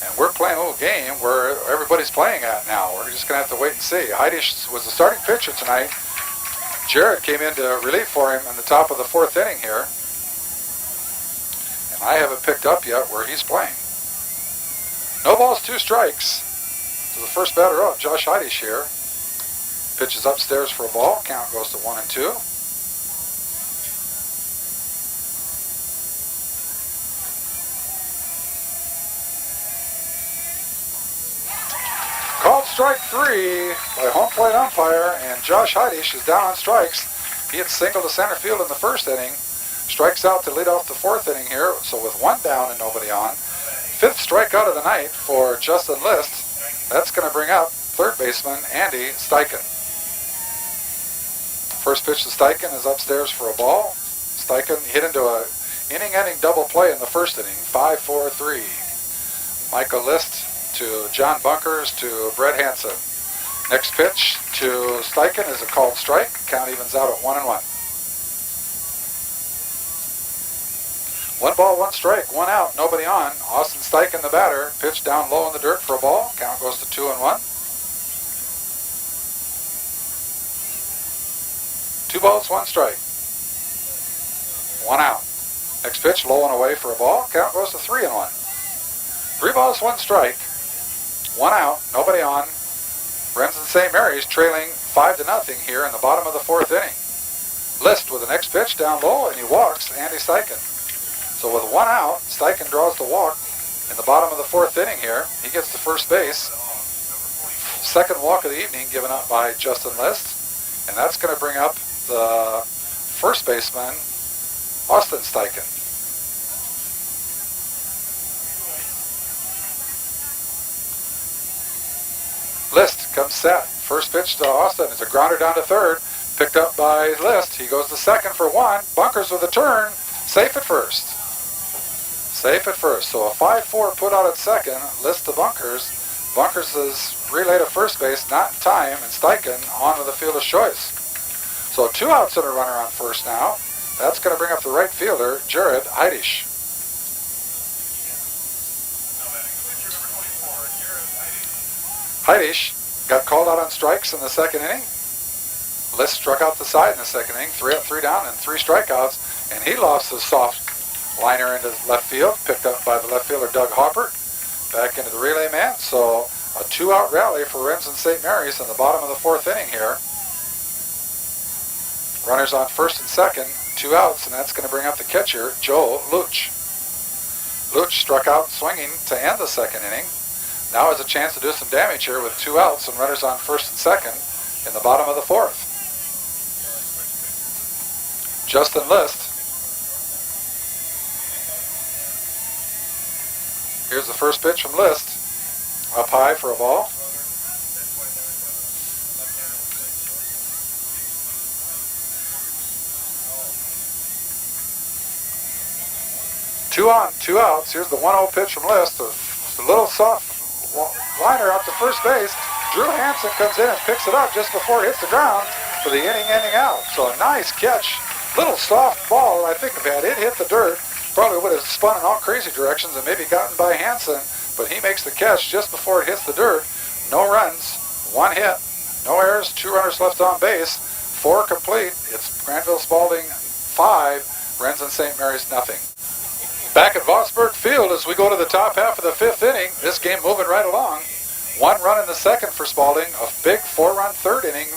And we're playing a little game where everybody's playing at now. We're just going to have to wait and see. Heidisch was the starting pitcher tonight. Jared came in to relieve for him in the top of the 4th inning here. And I haven't picked up yet where he's playing. No balls, 2 strikes. So the first batter up, Josh Heidisch here. Pitches upstairs for a ball. Count goes to 1-2. Called strike 3 by home plate umpire, and Josh Heidisch is down on strikes. He had singled to center field in the 1st inning. Strikes out to lead off the 4th inning here, so with 1 down and nobody on. 5th strikeout of the night for Justin List. That's going to bring up 3rd baseman Andy Steichen. First pitch to Steichen is upstairs for a ball. Steichen hit into a inning-ending double play in the 1st inning, 5-4-3. Michael List to John Bunkers to Brett Hansen. Next pitch to Steichen is a called strike. Count evens out at 1-1. 1 ball, 1 strike, 1 out, nobody on. Austin Steichen, the batter, pitch down low in the dirt for a ball. Count goes to 2-1. 2 balls, 1 strike. 1 out. Next pitch, low and away for a ball. Count goes to 3-1. 3 balls, 1 strike. 1 out, nobody on. Remsen St. Mary's trailing 5-0 here in the bottom of the 4th inning. List with the next pitch down low, and he walks Andy Steichen. So with 1 out, Steichen draws the walk in the bottom of the 4th inning here. He gets to first base. 2nd walk of the evening given up by Justin List. And that's going to bring up the 1st baseman, Austin Steichen. List comes set. First pitch to Austin is a grounder down to 3rd. Picked up by List. He goes to 2nd for 1. Bunkers with a turn. Safe at 1st. Safe at 1st. So a 5-4 put out at 2nd. List to Bunkers. Bunkers is relayed to first base, not in time, and Steichen on to the fielder's choice. So 2 outs and a runner on first now. That's going to bring up the right fielder, Jared Heidisch. Heidisch got called out on strikes in the 2nd inning. List struck out the side in the 2nd inning, 3 up, 3 down, and 3 strikeouts, and he lost his soft Liner into left field, picked up by the left fielder Doug Hopper. Back into the relay man. So a 2-out rally for Remsen St. Mary's in the bottom of the 4th inning here. Runners on first and second, 2 outs, and that's going to bring up the catcher, Joe Luch. Luch struck out swinging to end the 2nd inning. Now has a chance to do some damage here with 2 outs and runners on first and second in the bottom of the 4th. Justin List. Here's the first pitch from List. Up high for a ball. Two on, 2 outs. Here's the 1-0 pitch from List. A little soft liner out to first base. Drew Hansen comes in and picks it up just before it hits the ground for the inning-ending out. So a nice catch. Little soft ball. I think if had it hit the dirt, probably would have spun in all crazy directions and maybe gotten by Hansen. But he makes the catch just before it hits the dirt. No runs, 1 hit, no errors, 2 runners left on base, 4 complete. It's Granville Spalding 5, Remsen St. Mary's nothing. Back at Vosburg Field as we go to the top half of the 5th inning. This game moving right along. 1 run in the 2nd for Spalding. A big 4-run 3rd inning.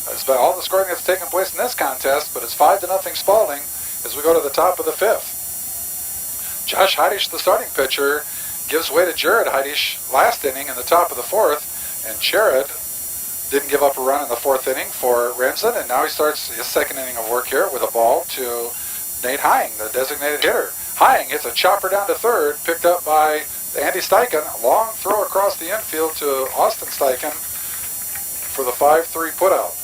That's about all the scoring that's taken place in this contest, but it's 5-0 Spalding as we go to the top of the 5th. Josh Heidish, the starting pitcher, gives way to Jared Heidish last inning in the top of the 4th, and Jared didn't give up a run in the 4th inning for Remsen, and now he starts his 2nd inning of work here with a ball to Nate Hying, the designated hitter. Hying hits a chopper down to 3rd, picked up by Andy Steichen. Long throw across the infield to Austin Steichen for the 5-3 putout.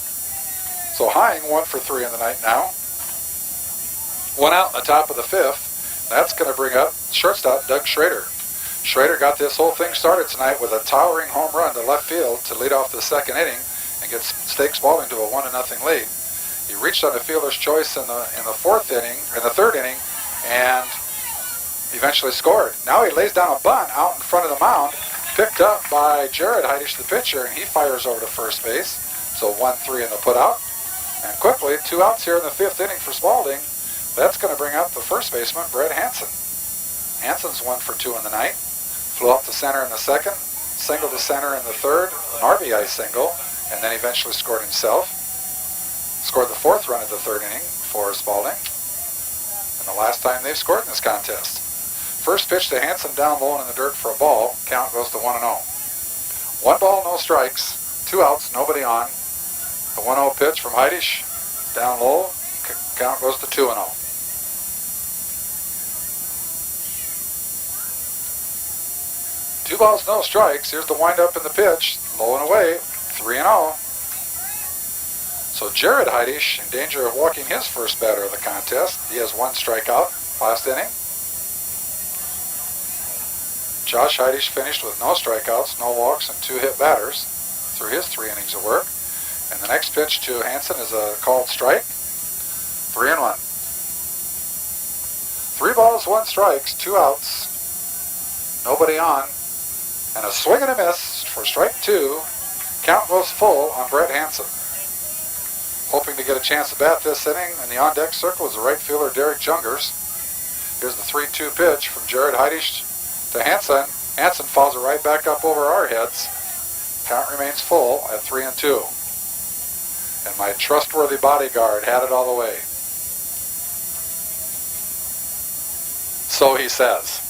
So Hying 1 for 3 in the night now. 1 out in the top of the 5th. That's going to bring up shortstop Doug Schrader. Schrader got this whole thing started tonight with a towering home run to left field to lead off the 2nd inning and get Stake Spalding to a 1-0 lead. He reached on a fielder's choice in the 3rd inning, and eventually scored. Now he lays down a bunt out in front of the mound, picked up by Jared Heidish, the pitcher, and he fires over to first base. So 1-3 in the putout. And quickly, 2 outs here in the 5th inning for Spalding. That's going to bring up the first baseman, Brett Hansen. Hansen's 1 for 2 in the night. Flew up to center in the 2nd, single to center in the 3rd, an RBI single, and then eventually scored himself. Scored the 4th run of the 3rd inning for Spalding. And the last time they've scored in this contest. First pitch to Hansen down low and in the dirt for a ball. Count goes to 1-0. 1 ball, no strikes. 2 outs, nobody on. The 1-0 pitch from Heidish down low. Count goes to 2-0. Two balls, no strikes. Here's the windup in the pitch. Low and away. 3-0. So Jared Heidish in danger of walking his first batter of the contest. He has 1 strikeout last inning. Josh Heidish finished with no strikeouts, no walks, and 2 hit batters through his 3 innings of work. And the next pitch to Hansen is a called strike. 3-1. 3 balls, 1 strikes, 2 outs. Nobody on. And a swing and a miss for strike 2. Count goes full on Brett Hansen. Hoping to get a chance to bat this inning in the on-deck circle is the right fielder Derek Jungers. Here's the 3-2 pitch from Jared Heidish to Hansen. Hansen fouls it right back up over our heads. Count remains full at 3-2. And my trustworthy bodyguard had it all the way. So he says.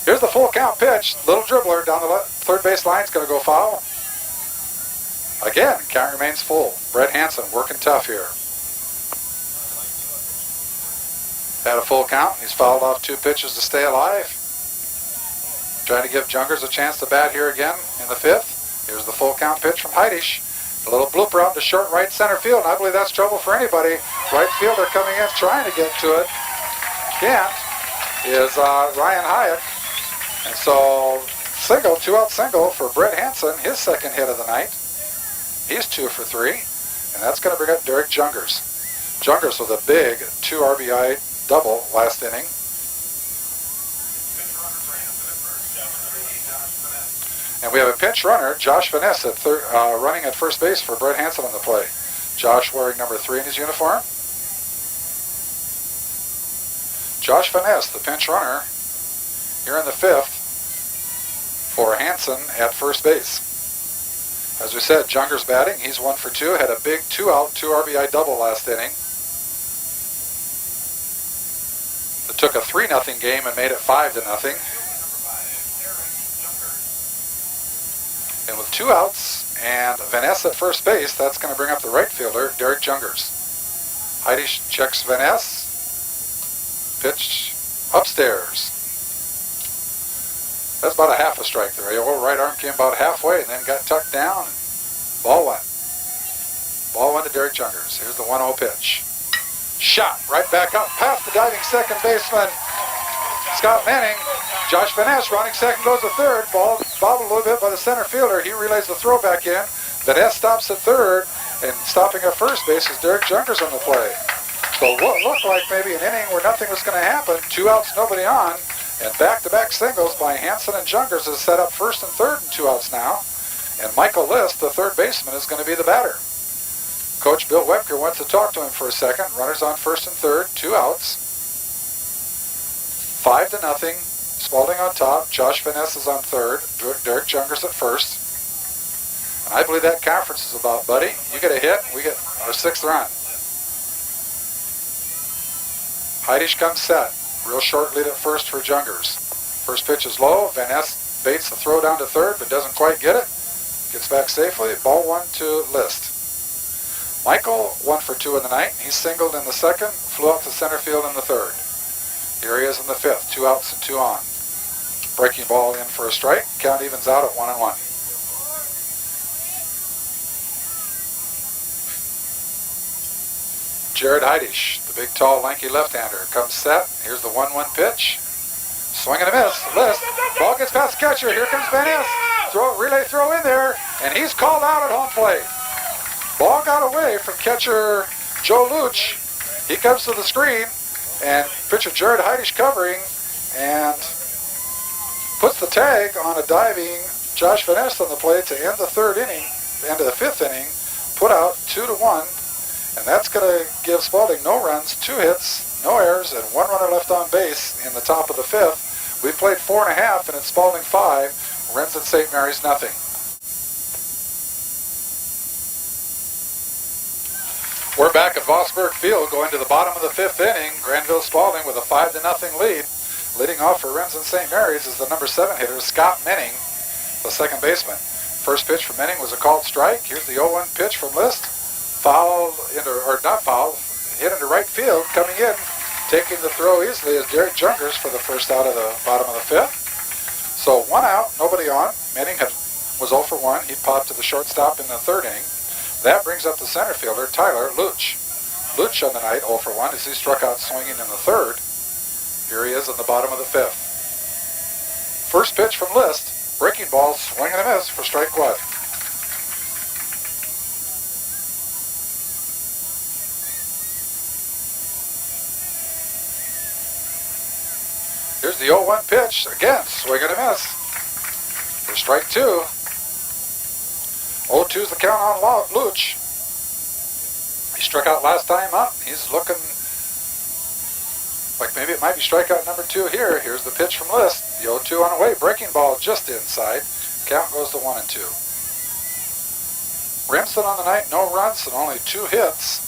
Here's the full count pitch. Little dribbler down the third base line is going to go foul. Again, count remains full. Brett Hansen working tough here. Had a full count. He's fouled off 2 pitches to stay alive. Trying to give Jungers a chance to bat here again in the 5th. Here's the full count pitch from Heidish. A little blooper out to short right center field, and I believe that's trouble for anybody. Right fielder coming in trying to get to it. Can't. Is Ryan Hayek. And so single, 2-out single for Brett Hansen, his 2nd hit of the night. He's 2 for 3, and that's going to bring up Derek Jungers. Jungers with a big 2 RBI double last inning. And we have a pinch runner, Josh Vaness, running at first base for Brett Hansen on the play. Josh wearing number 3 in his uniform. Josh Van Ness, the pinch runner, here in the 5th for Hansen at first base. As we said, Junger's batting. He's 1 for 2. Had a big 2-out, 2 RBI double last inning. That took a 3-0 game and made it 5-0. And with 2 outs and Van Ness at first base, that's going to bring up the right fielder, Derek Jungers. Heidisch checks Van Ness. Pitch upstairs. That's about a half a strike there. Your right arm came about halfway and then got tucked down. Ball 1. Ball 1 to Derek Jungers. Here's the 1-0 pitch. Shot right back up past the diving second baseman, Scott Manning. Josh Van Ness running second, goes to third. Ball bobbled a little bit by the center fielder. He relays the throw back in. Van Ness stops at third, and stopping at first base is Derek Jungers on the play. So what looked like maybe an inning where nothing was going to happen, 2 outs, nobody on, and back-to-back singles by Hansen and Jungers is set up first and third and 2 outs now. And Michael List, the third baseman, is going to be the batter. Coach Bill Webker wants to talk to him for a second. Runners on first and third, 2 outs. 5-0. Spalding on top. Josh Van Ness is on third. Derek Jungers at first. And I believe that conference is about, buddy, you get a hit, we get our 6th run. Heidisch comes set. Real short lead at first for Jungers. First pitch is low. Van Ness baits the throw down to third, but doesn't quite get it. Gets back safely. Ball 1 to List. Michael 1 for 2 in the night. He singled in the second, flew out to center field in the third. Here he is in the 5th. 2 outs and 2 on. Breaking ball in for a strike. Count evens out at 1-1. Jared Heidisch, the big, tall, lanky left-hander, comes set. Here's the 1-1 pitch. Swing and a miss. List. Ball gets past the catcher. Here comes Van Ness. Relay throw in there, and he's called out at home plate. Ball got away from catcher Joe Luch. He comes to the screen, and pitcher Jared Heidisch covering, and puts the tag on a diving Josh Van Ness on the plate to end the 3rd inning, end of the 5th inning, put out 2-1. And that's going to give Spalding no runs, 2 hits, no errors, and 1 runner left on base in the top of the 5th. We played 4.5, and it's Spalding 5, Remsen St. Mary's nothing. We're back at Vosburg Field, going to the bottom of the 5th inning. Granville Spalding with a 5-0 lead. Leading off for Remsen St. Mary's is the number 7 hitter, Scott Menning, the second baseman. First pitch from Menning was a called strike. Here's the 0-1 pitch from List. Foul, or not foul, hit into right field, coming in, taking the throw easily is Derek Jungers for the first out of the bottom of the 5th. So 1 out, nobody on. Menning was 0 for 1. He popped to the shortstop in the 3rd inning. That brings up the center fielder, Tyler Luch. Luch on the night 0 for 1 as he struck out swinging in the 3rd. Here he is in the bottom of the 5th. First pitch from List, breaking ball, swing and a miss for strike 1. Here's the 0-1 pitch. Again, swing and a miss for strike 2. 0-2's the count on Luch. He struck out last time up. He's looking like maybe it might be strikeout number 2 here. Here's the pitch from List. The 0-2 on the way. Breaking ball just inside. Count goes to 1-2. Remsen on the night, no runs and only 2 hits.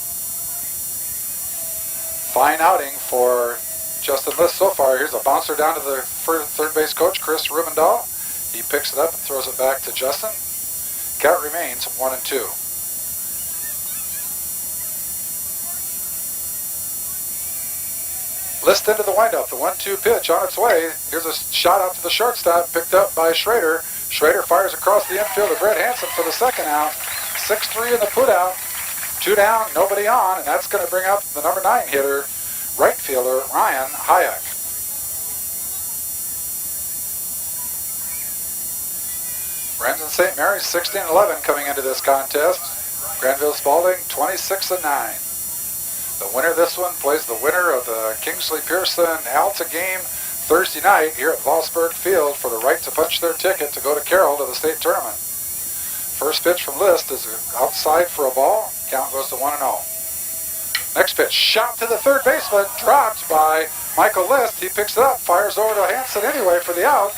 Fine outing for Justin List so far. Here's a bouncer down to the third base coach, Chris Rubendahl. He picks it up and throws it back to Justin. Count remains 1-2. List into the windup. The 1-2 pitch on its way. Here's a shot out to the shortstop, picked up by Schrader. Schrader fires across the infield to Brett Hansen for the 2nd out. 6-3 in the putout. 2 down, nobody on, and that's going to bring up the number 9 hitter, right fielder Ryan Hayek. Remsen St. Mary's 16-11 coming into this contest. Granville Spalding 26-9. The winner of this one plays the winner of the Kingsley Pearson Alta game Thursday night here at Vosburg Field for the right to punch their ticket to go to Carroll to the state tournament. First pitch from List is outside for a ball. Count goes to 1-0. Next pitch, shot to the third baseman, dropped by Michael List. He picks it up, fires over to Hansen anyway for the out.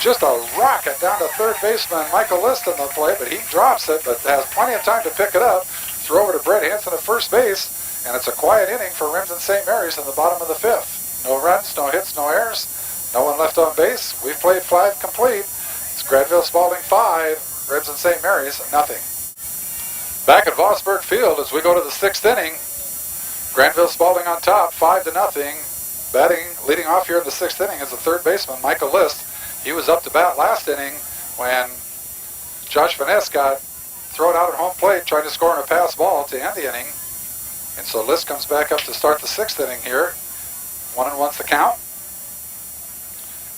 Just a rocket down to third baseman Michael List in the play, but he drops it, but has plenty of time to pick it up. Throw over to Brett Hansen at first base, and it's a quiet inning for Remsen St. Mary's in the bottom of the fifth. No runs, no hits, no errors, no one left on base. We've played 5 complete. It's Granville Spalding 5, Remsen St. Mary's nothing. Back at Vosburg Field as we go to the 6th inning. Granville Spalding on top, 5-0. Batting, leading off here in the 6th inning is the third baseman, Michael List. He was up to bat last inning when Josh Vaness got thrown out at home plate trying to score on a pass ball to end the inning. And so List comes back up to start the 6th inning here. 1-1's the count.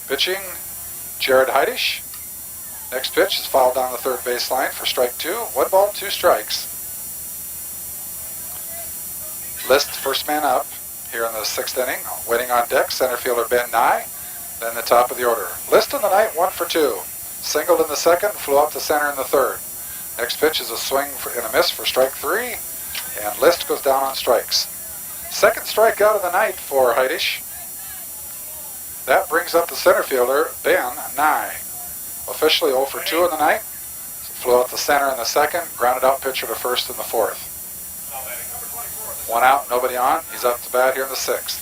Pitching, Jared Heidish. Next pitch is fouled down the third baseline for strike 2. 1 ball, 2 strikes. List first man up here in the 6th inning. Waiting on deck, center fielder Ben Nye. Then the top of the order. List in the night, 1 for 2. Singled in the 2nd, flew out to center in the 3rd. Next pitch is a swing and a miss for strike 3, and List goes down on strikes. 2nd strikeout of the night for Heidish. That brings up the center fielder, Ben Nye. Officially 0 for 2 in the night. Flew out to center in the 2nd, grounded out pitcher to first in the 4th. 1 out, nobody on. He's up to bat here in the 6th.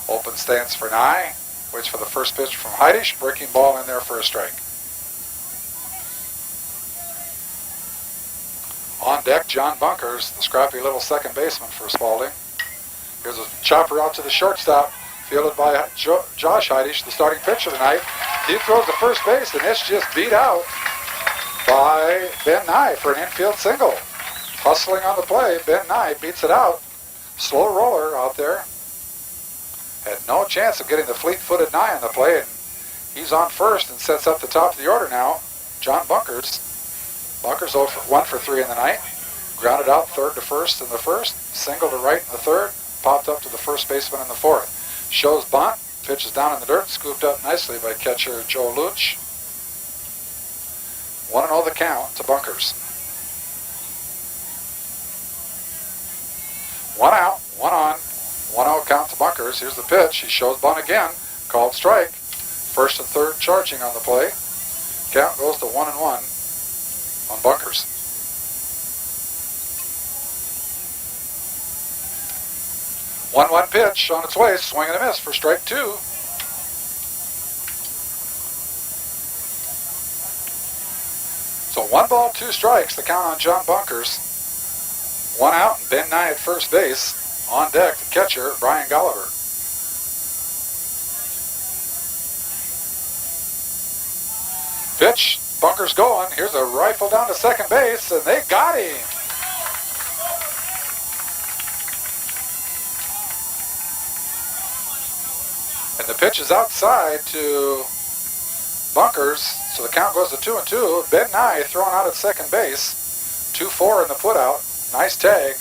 Open stance for Nye. Waits for the first pitch from Heidish. Breaking ball in there for a strike. On deck, John Bunkers, the scrappy little second baseman for Spalding. Here's a chopper out to the shortstop, fielded by Josh Heidish, the starting pitcher tonight. He throws to first base, and it's just beat out by Ben Nye for an infield single. Hustling on the play, Ben Nye beats it out. Slow roller out there. Had no chance of getting the fleet-footed Nye on the play, and he's on first and sets up the top of the order now. John Bunkers. Bunkers 1 for 3 in the night. Grounded out third to first in the 1st. Single to right in the 3rd. Popped up to the first baseman in the 4th. Shows bunt. Pitches down in the dirt. Scooped up nicely by catcher Joe Luch. 1-0 the count to Bunkers. 1 out, 1 on. 1-0 count to Bunkers. Here's the pitch. He shows bunt again. Called strike. First and third charging on the play. Count goes to 1-1 on Bunkers. One pitch on its way. Swing and a miss for strike 2. So 1 ball, 2 strikes. The count on John Bunkers. 1 out and Ben Nye at first base. On deck, the catcher, Brian Golliver. Pitch, Bunkers going. Here's a rifle down to second base, and they got him. And the pitch is outside to Bunkers, so the count goes to 2-2. Ben Nye thrown out at second base. 2-4 in the putout. Nice tag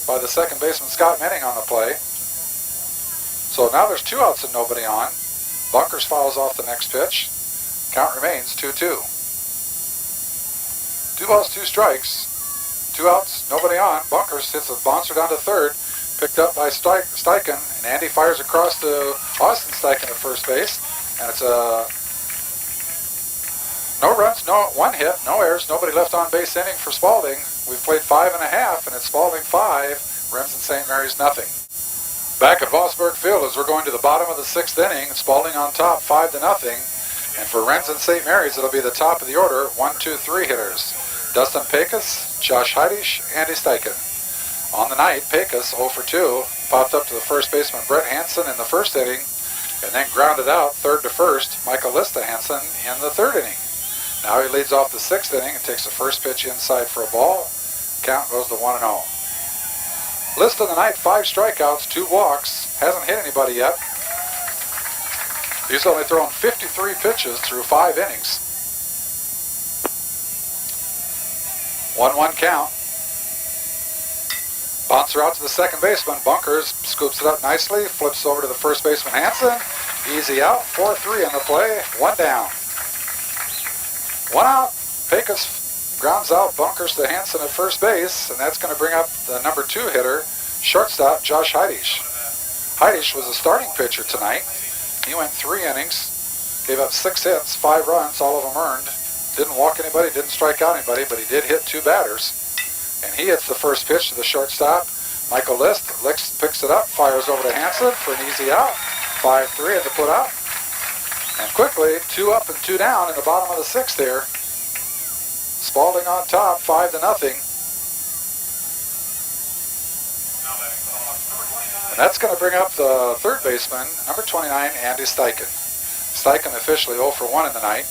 by the second baseman Scott Menning on the play. So now there's 2 outs and nobody on. Bunkers fouls off the next pitch. Count remains 2-2. 2 balls, 2 strikes. 2 outs, nobody on. Bunkers hits a bouncer down to third. Picked up by Steichen, and Andy fires across to Austin Steichen at first base. And it's a no runs, 1 hit, no errors, nobody left on base inning for Spalding. We've played 5.5, and it's Spalding 5, Remsen St. Mary's nothing. Back at Vosburg Field as we're going to the bottom of the 6th inning, Spalding on top 5-0. And for Remsen St. Mary's, it'll be the top of the order, 1, 2, 3 hitters. Dustin Pecos, Josh Heidish, Andy Steichen. On the night, Pecos 0 for 2, popped up to the first baseman Brett Hansen in the 1st inning, and then grounded out third to first Michael Lista Hansen in the 3rd inning. Now he leads off the 6th inning and takes the first pitch inside for a ball. Count goes to 1-0. List of the night, 5 strikeouts, 2 walks. Hasn't hit anybody yet. He's only thrown 53 pitches through 5 innings. 1-1 count. Bouncer out to the second baseman. Bunkers scoops it up nicely. Flips over to the first baseman Hansen. Easy out. 4-3 in the play. 1 down. 1 out. Pecos grounds out Bunkers to Hansen at first base, and that's going to bring up the number 2 hitter, shortstop Josh Heidish. Heidish was a starting pitcher tonight. He went 3 innings, gave up 6 hits, 5 runs, all of them earned. Didn't walk anybody, didn't strike out anybody, but he did hit 2 batters. And he hits the first pitch to the shortstop. Michael List picks it up, fires over to Hansen for an easy out. 5-3 at the put out. And quickly, 2 up and 2 down in the bottom of the 6th here. Spalding on top, 5-0. And that's going to bring up the third baseman, number 29, Andy Steichen. Steichen officially 0 for 1 in the night.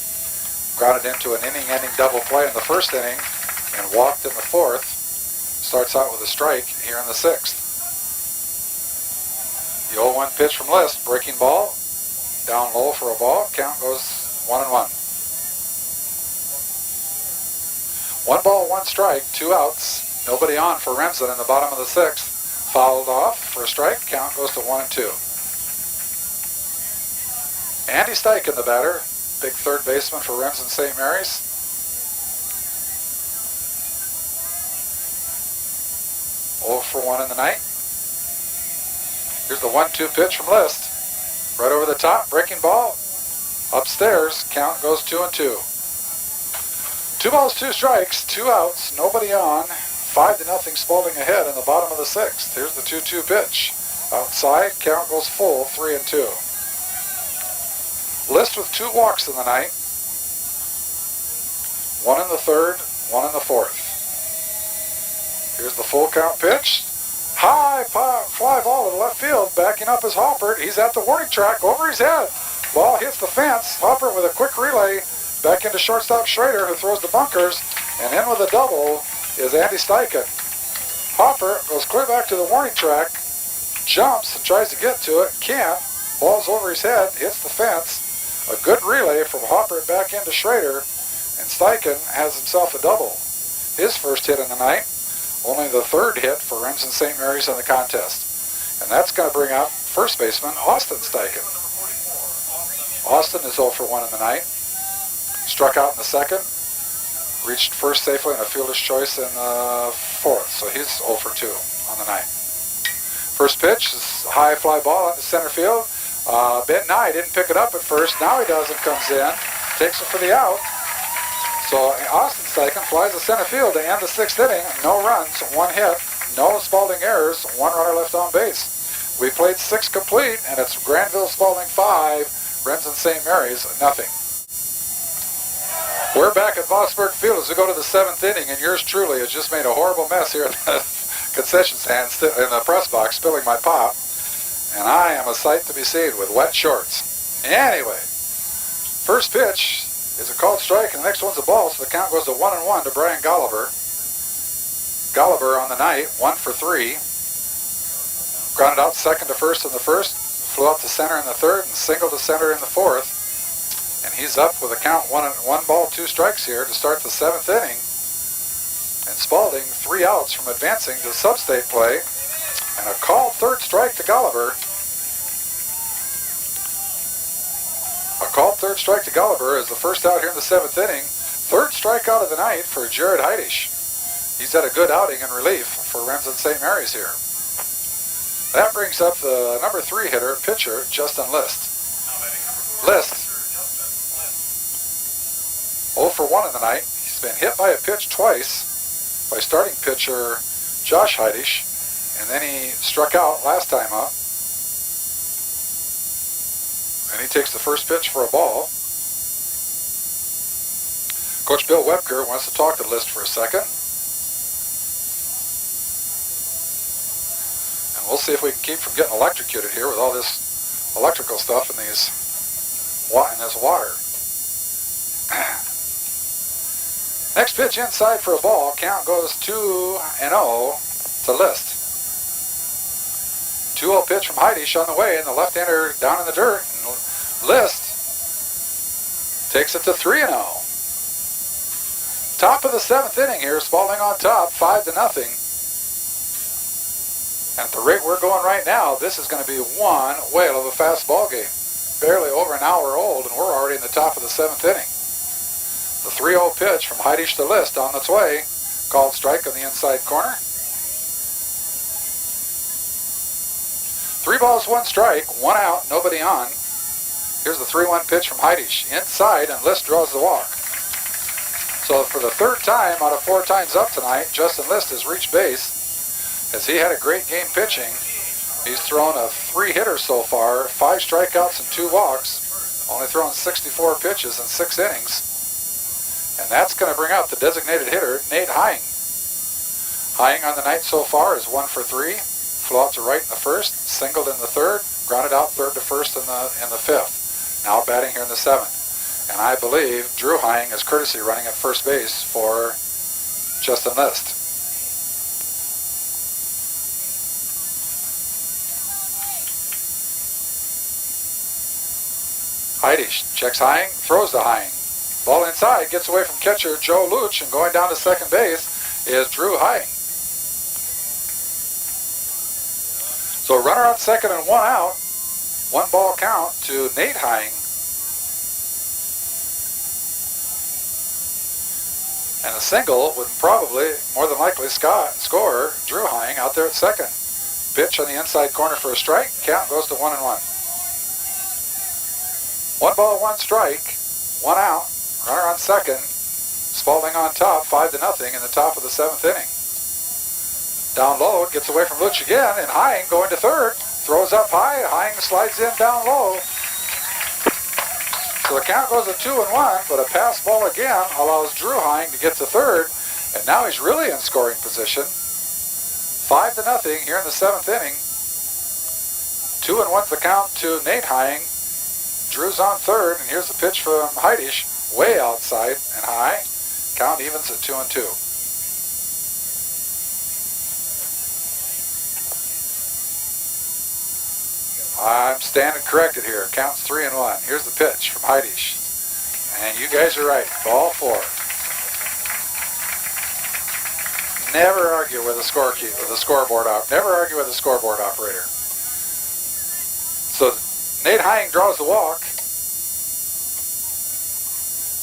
Grounded into an inning-ending double play in the first inning and walked in the 4th. Starts out with a strike here in the 6th. The 0-1 pitch from List, breaking ball, down low for a ball. Count goes 1-1. 1 ball, 1 strike, 2 outs. Nobody on for Remsen in the bottom of the 6th. Fouled off for a strike. Count goes to 1-2. Andy Steichen, the batter, big third baseman for Remsen St. Mary's. For 1 in the night. Here's the 1-2 pitch from List. Right over the top, breaking ball. Upstairs, count goes 2-2. 2 balls, 2 strikes, 2 outs, nobody on. 5-0 Spalding ahead in the bottom of the 6th. Here's the 2-2 pitch. Outside, count goes full, 3-2. List with 2 walks in the night. 1 in the 3rd, 1 in the 4th. Here's the full count pitch. High fly ball to left field. Backing up is Hoppert. He's at the warning track over his head. Ball hits the fence. Hoppert with a quick relay back into shortstop Schrader, who throws the bunkers. And in with a double is Andy Steichen. Hoppert goes clear back to the warning track. Jumps and tries to get to it. Can't. Ball's over his head. Hits the fence. A good relay from Hoppert back into Schrader. And Steichen has himself a double. His first hit in the night. Only the 3rd hit for Remsen St. Mary's in the contest. And that's going to bring out first baseman Austin Steichen. Austin is 0 for 1 in the night. Struck out in the 2nd. Reached first safely in a fielder's choice in the 4th. So he's 0 for 2 on the night. First pitch is a high fly ball into center field. Ben Nye didn't pick it up at first. Now he does and comes in. Takes it for the out. So Austin Steichen flies to center field to end the 6th inning. No runs, 1 hit, no Spalding errors, 1 runner left on base. We played 6 complete, and it's Granville Spalding 5, Remsen St. Mary's nothing. We're back at Vosburg Field as we go to the 7th inning, and yours truly has just made a horrible mess here at the concession stand in the press box, spilling my pop. And I am a sight to be seen with wet shorts. Anyway, first pitch is a called strike, and the next one's a ball, so the count goes to 1-1 to Brian Golliver. Golliver on the night, 1 for 3. Grounded out second to first in the 1st, flew out to center in the 3rd, and singled to center in the 4th. And he's up with a count 1 ball, 2 strikes here to start the 7th inning. And Spalding 3 outs from advancing to sub-state play, and a called 3rd strike to Golliver. A called 3rd strike to Golliver is the first out here in the 7th inning. 3rd strikeout of the night for Jared Heidish. He's had a good outing in relief for Remsen St. Mary's here. That brings up the number 3 hitter, pitcher, Justin List. List, 0 for 1 in the night. He's been hit by a pitch twice by starting pitcher Josh Heidish, and then he struck out last time up. And he takes the first pitch for a ball. Coach Bill Webker wants to talk to List for a second. And we'll see if we can keep from getting electrocuted here with all this electrical stuff in this water. Next pitch inside for a ball. Count goes 2-0 to List. 2-0 pitch from Heidish on the way, and the left-hander down in the dirt. And List takes it to 3-0. Top of the 7th inning here, Spalding on top, 5-0. And at the rate we're going right now, this is going to be one whale of a fast ball game. Barely over an hour old, and we're already in the top of the 7th inning. The 3-0 pitch from Heidish to List on its way. Called strike on the inside corner. 3 balls, 1 strike, 1 out, nobody on. Here's the 3-1 pitch from Heidisch. Inside, and List draws the walk. So for the 3rd time out of 4 times up tonight, Justin List has reached base as he had a great game pitching. He's thrown a 3-hitter so far, 5 strikeouts and 2 walks, only thrown 64 pitches in 6 innings. And that's going to bring out the designated hitter, Nate Hying. Hying on the night so far is 1 for 3. Flew out to right in the 1st, singled in the 3rd, grounded out 3rd to 1st in the 5th. Now batting here in the 7th. And I believe Drew Hying is courtesy running at first base for Justin List. Heidisch checks Hying, throws to Hying. Ball inside, gets away from catcher Joe Luch, and going down to second base is Drew Hying. So runner on second and 1 out. 1 ball count to Nate Hying. And a single would probably, more than likely, score Drew Hying out there at second. Pitch on the inside corner for a strike. Count goes to 1-1. 1 ball, 1 strike, 1 out. Runner on second. Spalding on top, 5-0 in the top of the 7th inning. Down low, gets away from Luch again, and Hying going to third. Throws up high, Hying slides in down low. So the count goes to 2-1, but a pass ball again allows Drew Hying to get to third, and now he's really in scoring position. 5-0 here in the 7th inning. 2-1's the count to Nate Hying. Drew's on third, and here's the pitch from Heidisch, way outside and high. Count evens at 2-2. I'm standing corrected here. Counts 3-1. Here's the pitch from Heidisch. And you guys are right. Ball 4. Never argue with the scoreboard operator. So Nate Hying draws the walk.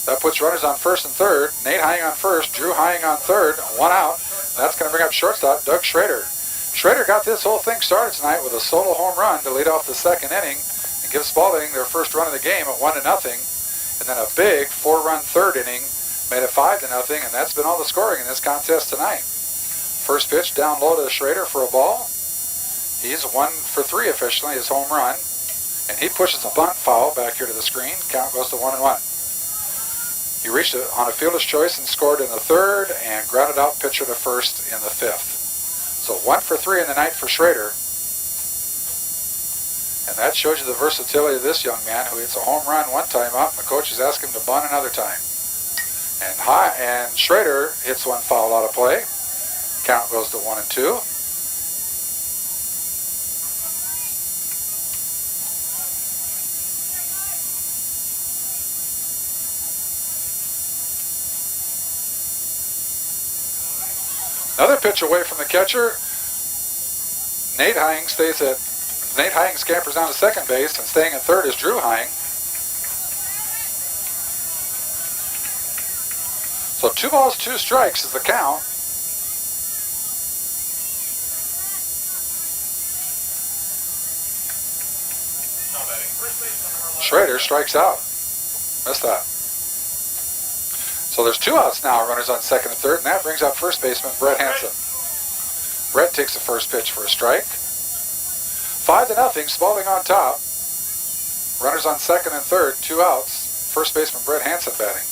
That puts runners on first and third. Nate Hying on first, Drew Hying on third, 1 out. That's going to bring up shortstop Doug Schrader. Schrader got this whole thing started tonight with a solo home run to lead off the 2nd inning and give Spalding their first run of the game at 1-0. And then a big 4-run 3rd inning made it 5-0, and that's been all the scoring in this contest tonight. First pitch down low to Schrader for a ball. He's 1 for 3 officially, his home run. And he pushes a bunt foul back here to the screen. Count goes to 1-1. He reached it on a fielder's choice and scored in the 3rd and grounded out pitcher to first in the 5th. So 1 for 3 in the night for Schrader. And that shows you the versatility of this young man who hits a home run one time out and the coaches ask him to bunt another time. And Schrader hits 1 foul out of play. Count goes to 1-2. Another pitch away from the catcher. Nate Hying scampers down to second base, and staying at third is Drew Hying. So 2 balls, 2 strikes is the count. Schrader strikes out. Missed that. So there's 2 outs now, runners on second and third, and that brings out first baseman Brett Hansen. Brett takes the first pitch for a strike. 5-0, Spalding on top. Runners on second and third, 2 outs. First baseman Brett Hansen batting.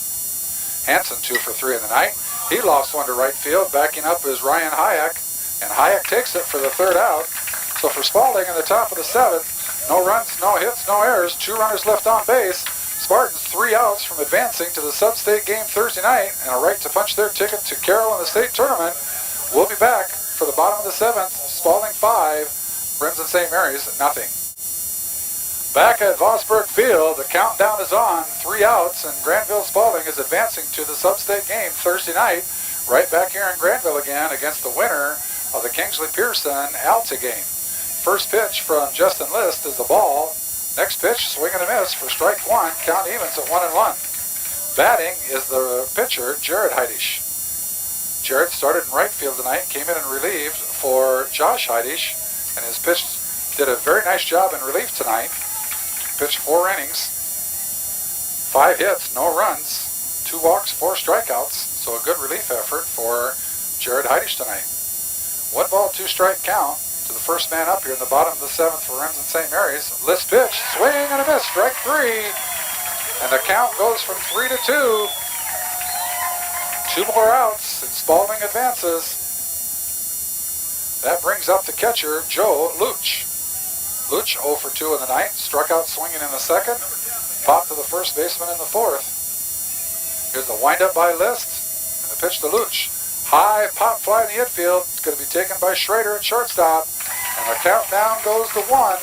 Hansen 2 for 3 in the night. He lofts 1 to right field. Backing up is Ryan Hayek, and Hayek takes it for the 3rd out. So for Spalding in the top of the 7th, no runs, no hits, no errors, 2 runners left on base. Spartans 3 outs from advancing to the sub-state game Thursday night and a right to punch their ticket to Carroll in the state tournament. We'll be back for the bottom of the 7th. Spalding 5, Remsen St. Mary's 0. Back at Vosburg Field, the countdown is on. 3 outs, and Granville Spalding is advancing to the sub-state game Thursday night. Right back here in Granville again against the winner of the Kingsley Pearson Alta game. First pitch from Justin List is the ball. Next pitch, swing and a miss for strike 1. Count evens at 1-1. Batting is the pitcher, Jared Heidisch. Jared started in right field tonight, came in and relieved for Josh Heidisch, and has pitched did a very nice job in relief tonight. Pitched 4 innings, 5 hits, no runs, 2 walks, 4 strikeouts. So a good relief effort for Jared Heidisch tonight. 1 ball, 2 strike count to the first man up here in the bottom of the 7th for Remsen St. Mary's. List pitch, swing and a miss, strike 3. And the count goes from 3 to 2. 2 more outs and Spalding advances. That brings up the catcher, Joe Luch. Luch 0 for 2 in the night, struck out swinging in the 2nd, popped to the first baseman in the 4th. Here's the windup by List, and the pitch to Luch. High pop fly in the infield. It's going to be taken by Schrader at shortstop. And the countdown goes to 1.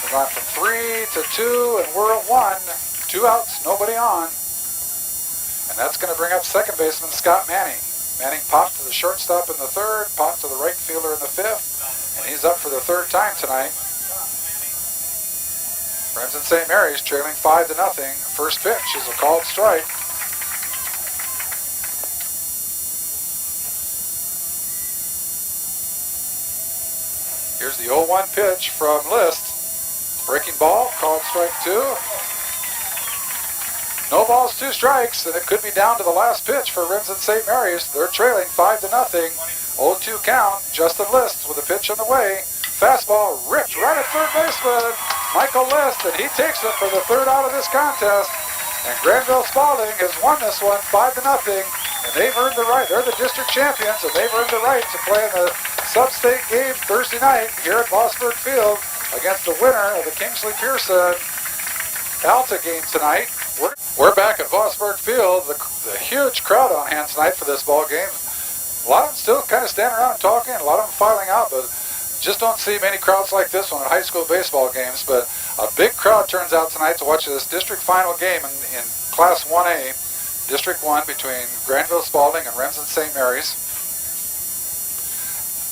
We've gone from 3 to 2, and we're at 1. 2 outs, nobody on. And that's going to bring up second baseman Scott Manning. Manning popped to the shortstop in the 3rd, popped to the right fielder in the 5th, and he's up for the 3rd time tonight. Remsen St. Mary's trailing 5-0. First pitch is a called strike. Here's the 0-1 pitch from List. Breaking ball, called strike 2. No balls, 2 strikes, and it could be down to the last pitch for Remsen St. Mary's. They're trailing 5-0. 0-2 count. Justin List with a pitch on the way. Fastball ripped right at third baseman, Michael List, and he takes it for the 3rd out of this contest. And Granville Spalding has won this one 5-0, and they've earned the right. They're the district champions, and they've earned the right to play in the sub-state game Thursday night here at Vosburg Field against the winner of the Kingsley Pearson Alta game tonight. We're back at Vosburg Field. The huge crowd on hand tonight for this ball game. A lot of them still kind of standing around and talking, a lot of them filing out, but just don't see many crowds like this one at high school baseball games. But a big crowd turns out tonight to watch this district final game in Class 1A, District 1 between Granville Spalding and Remsen St. Mary's.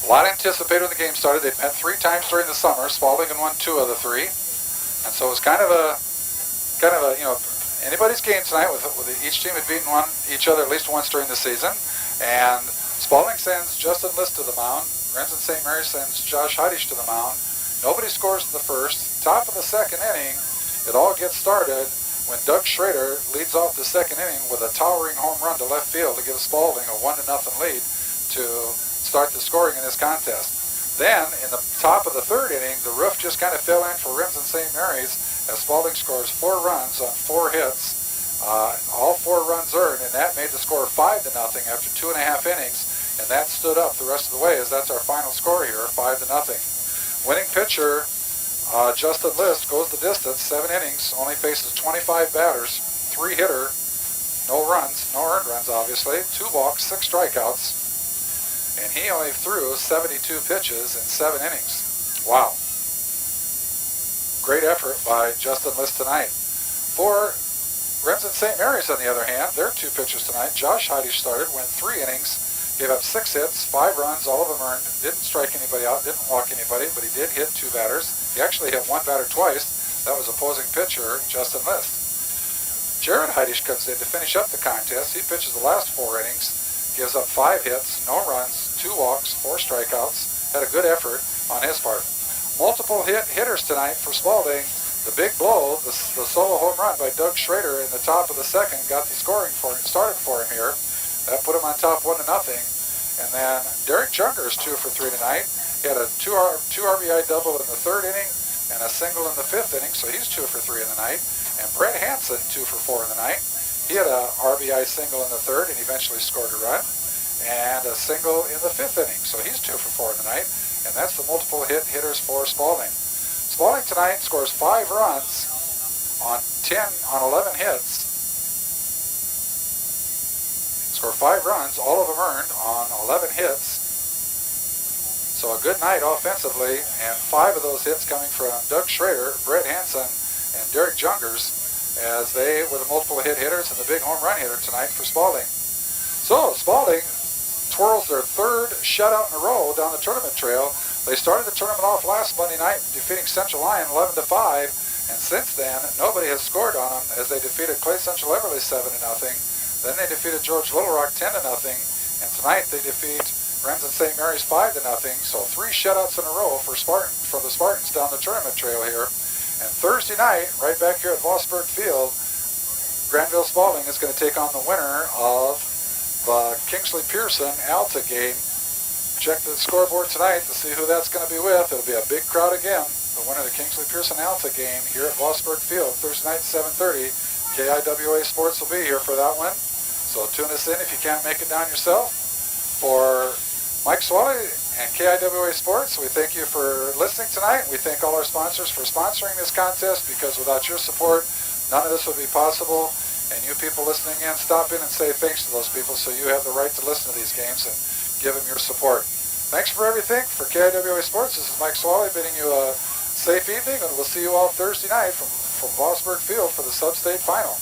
A lot anticipated when the game started. They'd met 3 times during the summer. Spalding had won 2 of the 3, and so it was kind of a anybody's game tonight. With each team had beaten each other at least once during the season, and Spalding sends Justin List to the mound. Remsen St. Mary's sends Josh Heidisch to the mound. Nobody scores in the 1st. Top of the 2nd inning, it all gets started when Doug Schrader leads off the 2nd inning with a towering home run to left field to give Spalding a 1-0 lead to start the scoring in this contest. Then, in the top of the 3rd inning, the roof just kind of fell in for Remsen St. Mary's as Spalding scores 4 runs on 4 hits. All 4 runs earned, and that made the score 5-0 after 2.5 innings, and that stood up the rest of the way as that's our final score here, 5-0. Winning pitcher, Justin List, goes the distance, 7 innings, only faces 25 batters, 3 hitter, no runs, no earned runs obviously, 2 walks, 6 strikeouts, and he only threw 72 pitches in 7 innings. Wow. Great effort by Justin List tonight. For Remsen St. Mary's, on the other hand, their 2 pitchers tonight, Josh Heidisch started, went 3 innings, gave up 6 hits, 5 runs, all of them earned, didn't strike anybody out, didn't walk anybody, but he did hit 2 batters. He actually hit 1 batter twice. That was opposing pitcher Justin List. Jared Heidisch comes in to finish up the contest. He pitches the last 4 innings, gives up 5 hits, no runs, 2 walks, 4 strikeouts. Had a good effort on his part. Multiple hitters tonight for Spalding. The big blow, the solo home run by Doug Schrader in the top of the 2nd, got the scoring started for him here. That put him on top 1-0. And then Derek Jungers 2 for 3 tonight. He had a 2 RBI double in the 3rd inning and a single in the 5th inning, so he's 2 for 3 in the night. And Brett Hansen 2 for 4 in the night. He had a RBI single in the 3rd and eventually scored a run, and a single in the 5th inning, so he's 2 for 4 in the night. And that's the multiple hitters for Spalding. Spalding tonight scores 5 runs on 11 hits. Score 5 runs, all of them earned on 11 hits. So a good night offensively, and 5 of those hits coming from Doug Schrader, Brett Hansen, and Derek Jungers, as they were the multiple hitters and the big home run hitter tonight for Spalding. So Spalding twirls their 3rd shutout in a row down the tournament trail. They started the tournament off last Monday night defeating Central Lyon 11-5, and since then nobody has scored on them as they defeated Clay Central Everly 7-0. Then they defeated George Little Rock 10-0, and tonight they defeat Remsen St. Mary's 5-0. So 3 shutouts in a row for the Spartans down the tournament trail here. And Thursday night, right back here at Vosburg Field, Granville Spalding is going to take on the winner of the Kingsley Pearson Alta game. Check the scoreboard tonight to see who that's going to be with. It'll be a big crowd again. The winner of the Kingsley Pearson Alta game here at Vosburg Field, Thursday night, 7:30. KIWA Sports will be here for that one. So tune us in if you can't make it down yourself. For Mike Swalley and KIWA Sports, we thank you for listening tonight. We thank all our sponsors for sponsoring this contest, because without your support, none of this would be possible. And you people listening in, stop in and say thanks to those people, so you have the right to listen to these games and give them your support. Thanks for everything. For KIWA Sports, this is Mike Swalley bidding you a safe evening, and we'll see you all Thursday night from Vosburg Field for the Sub-State Final.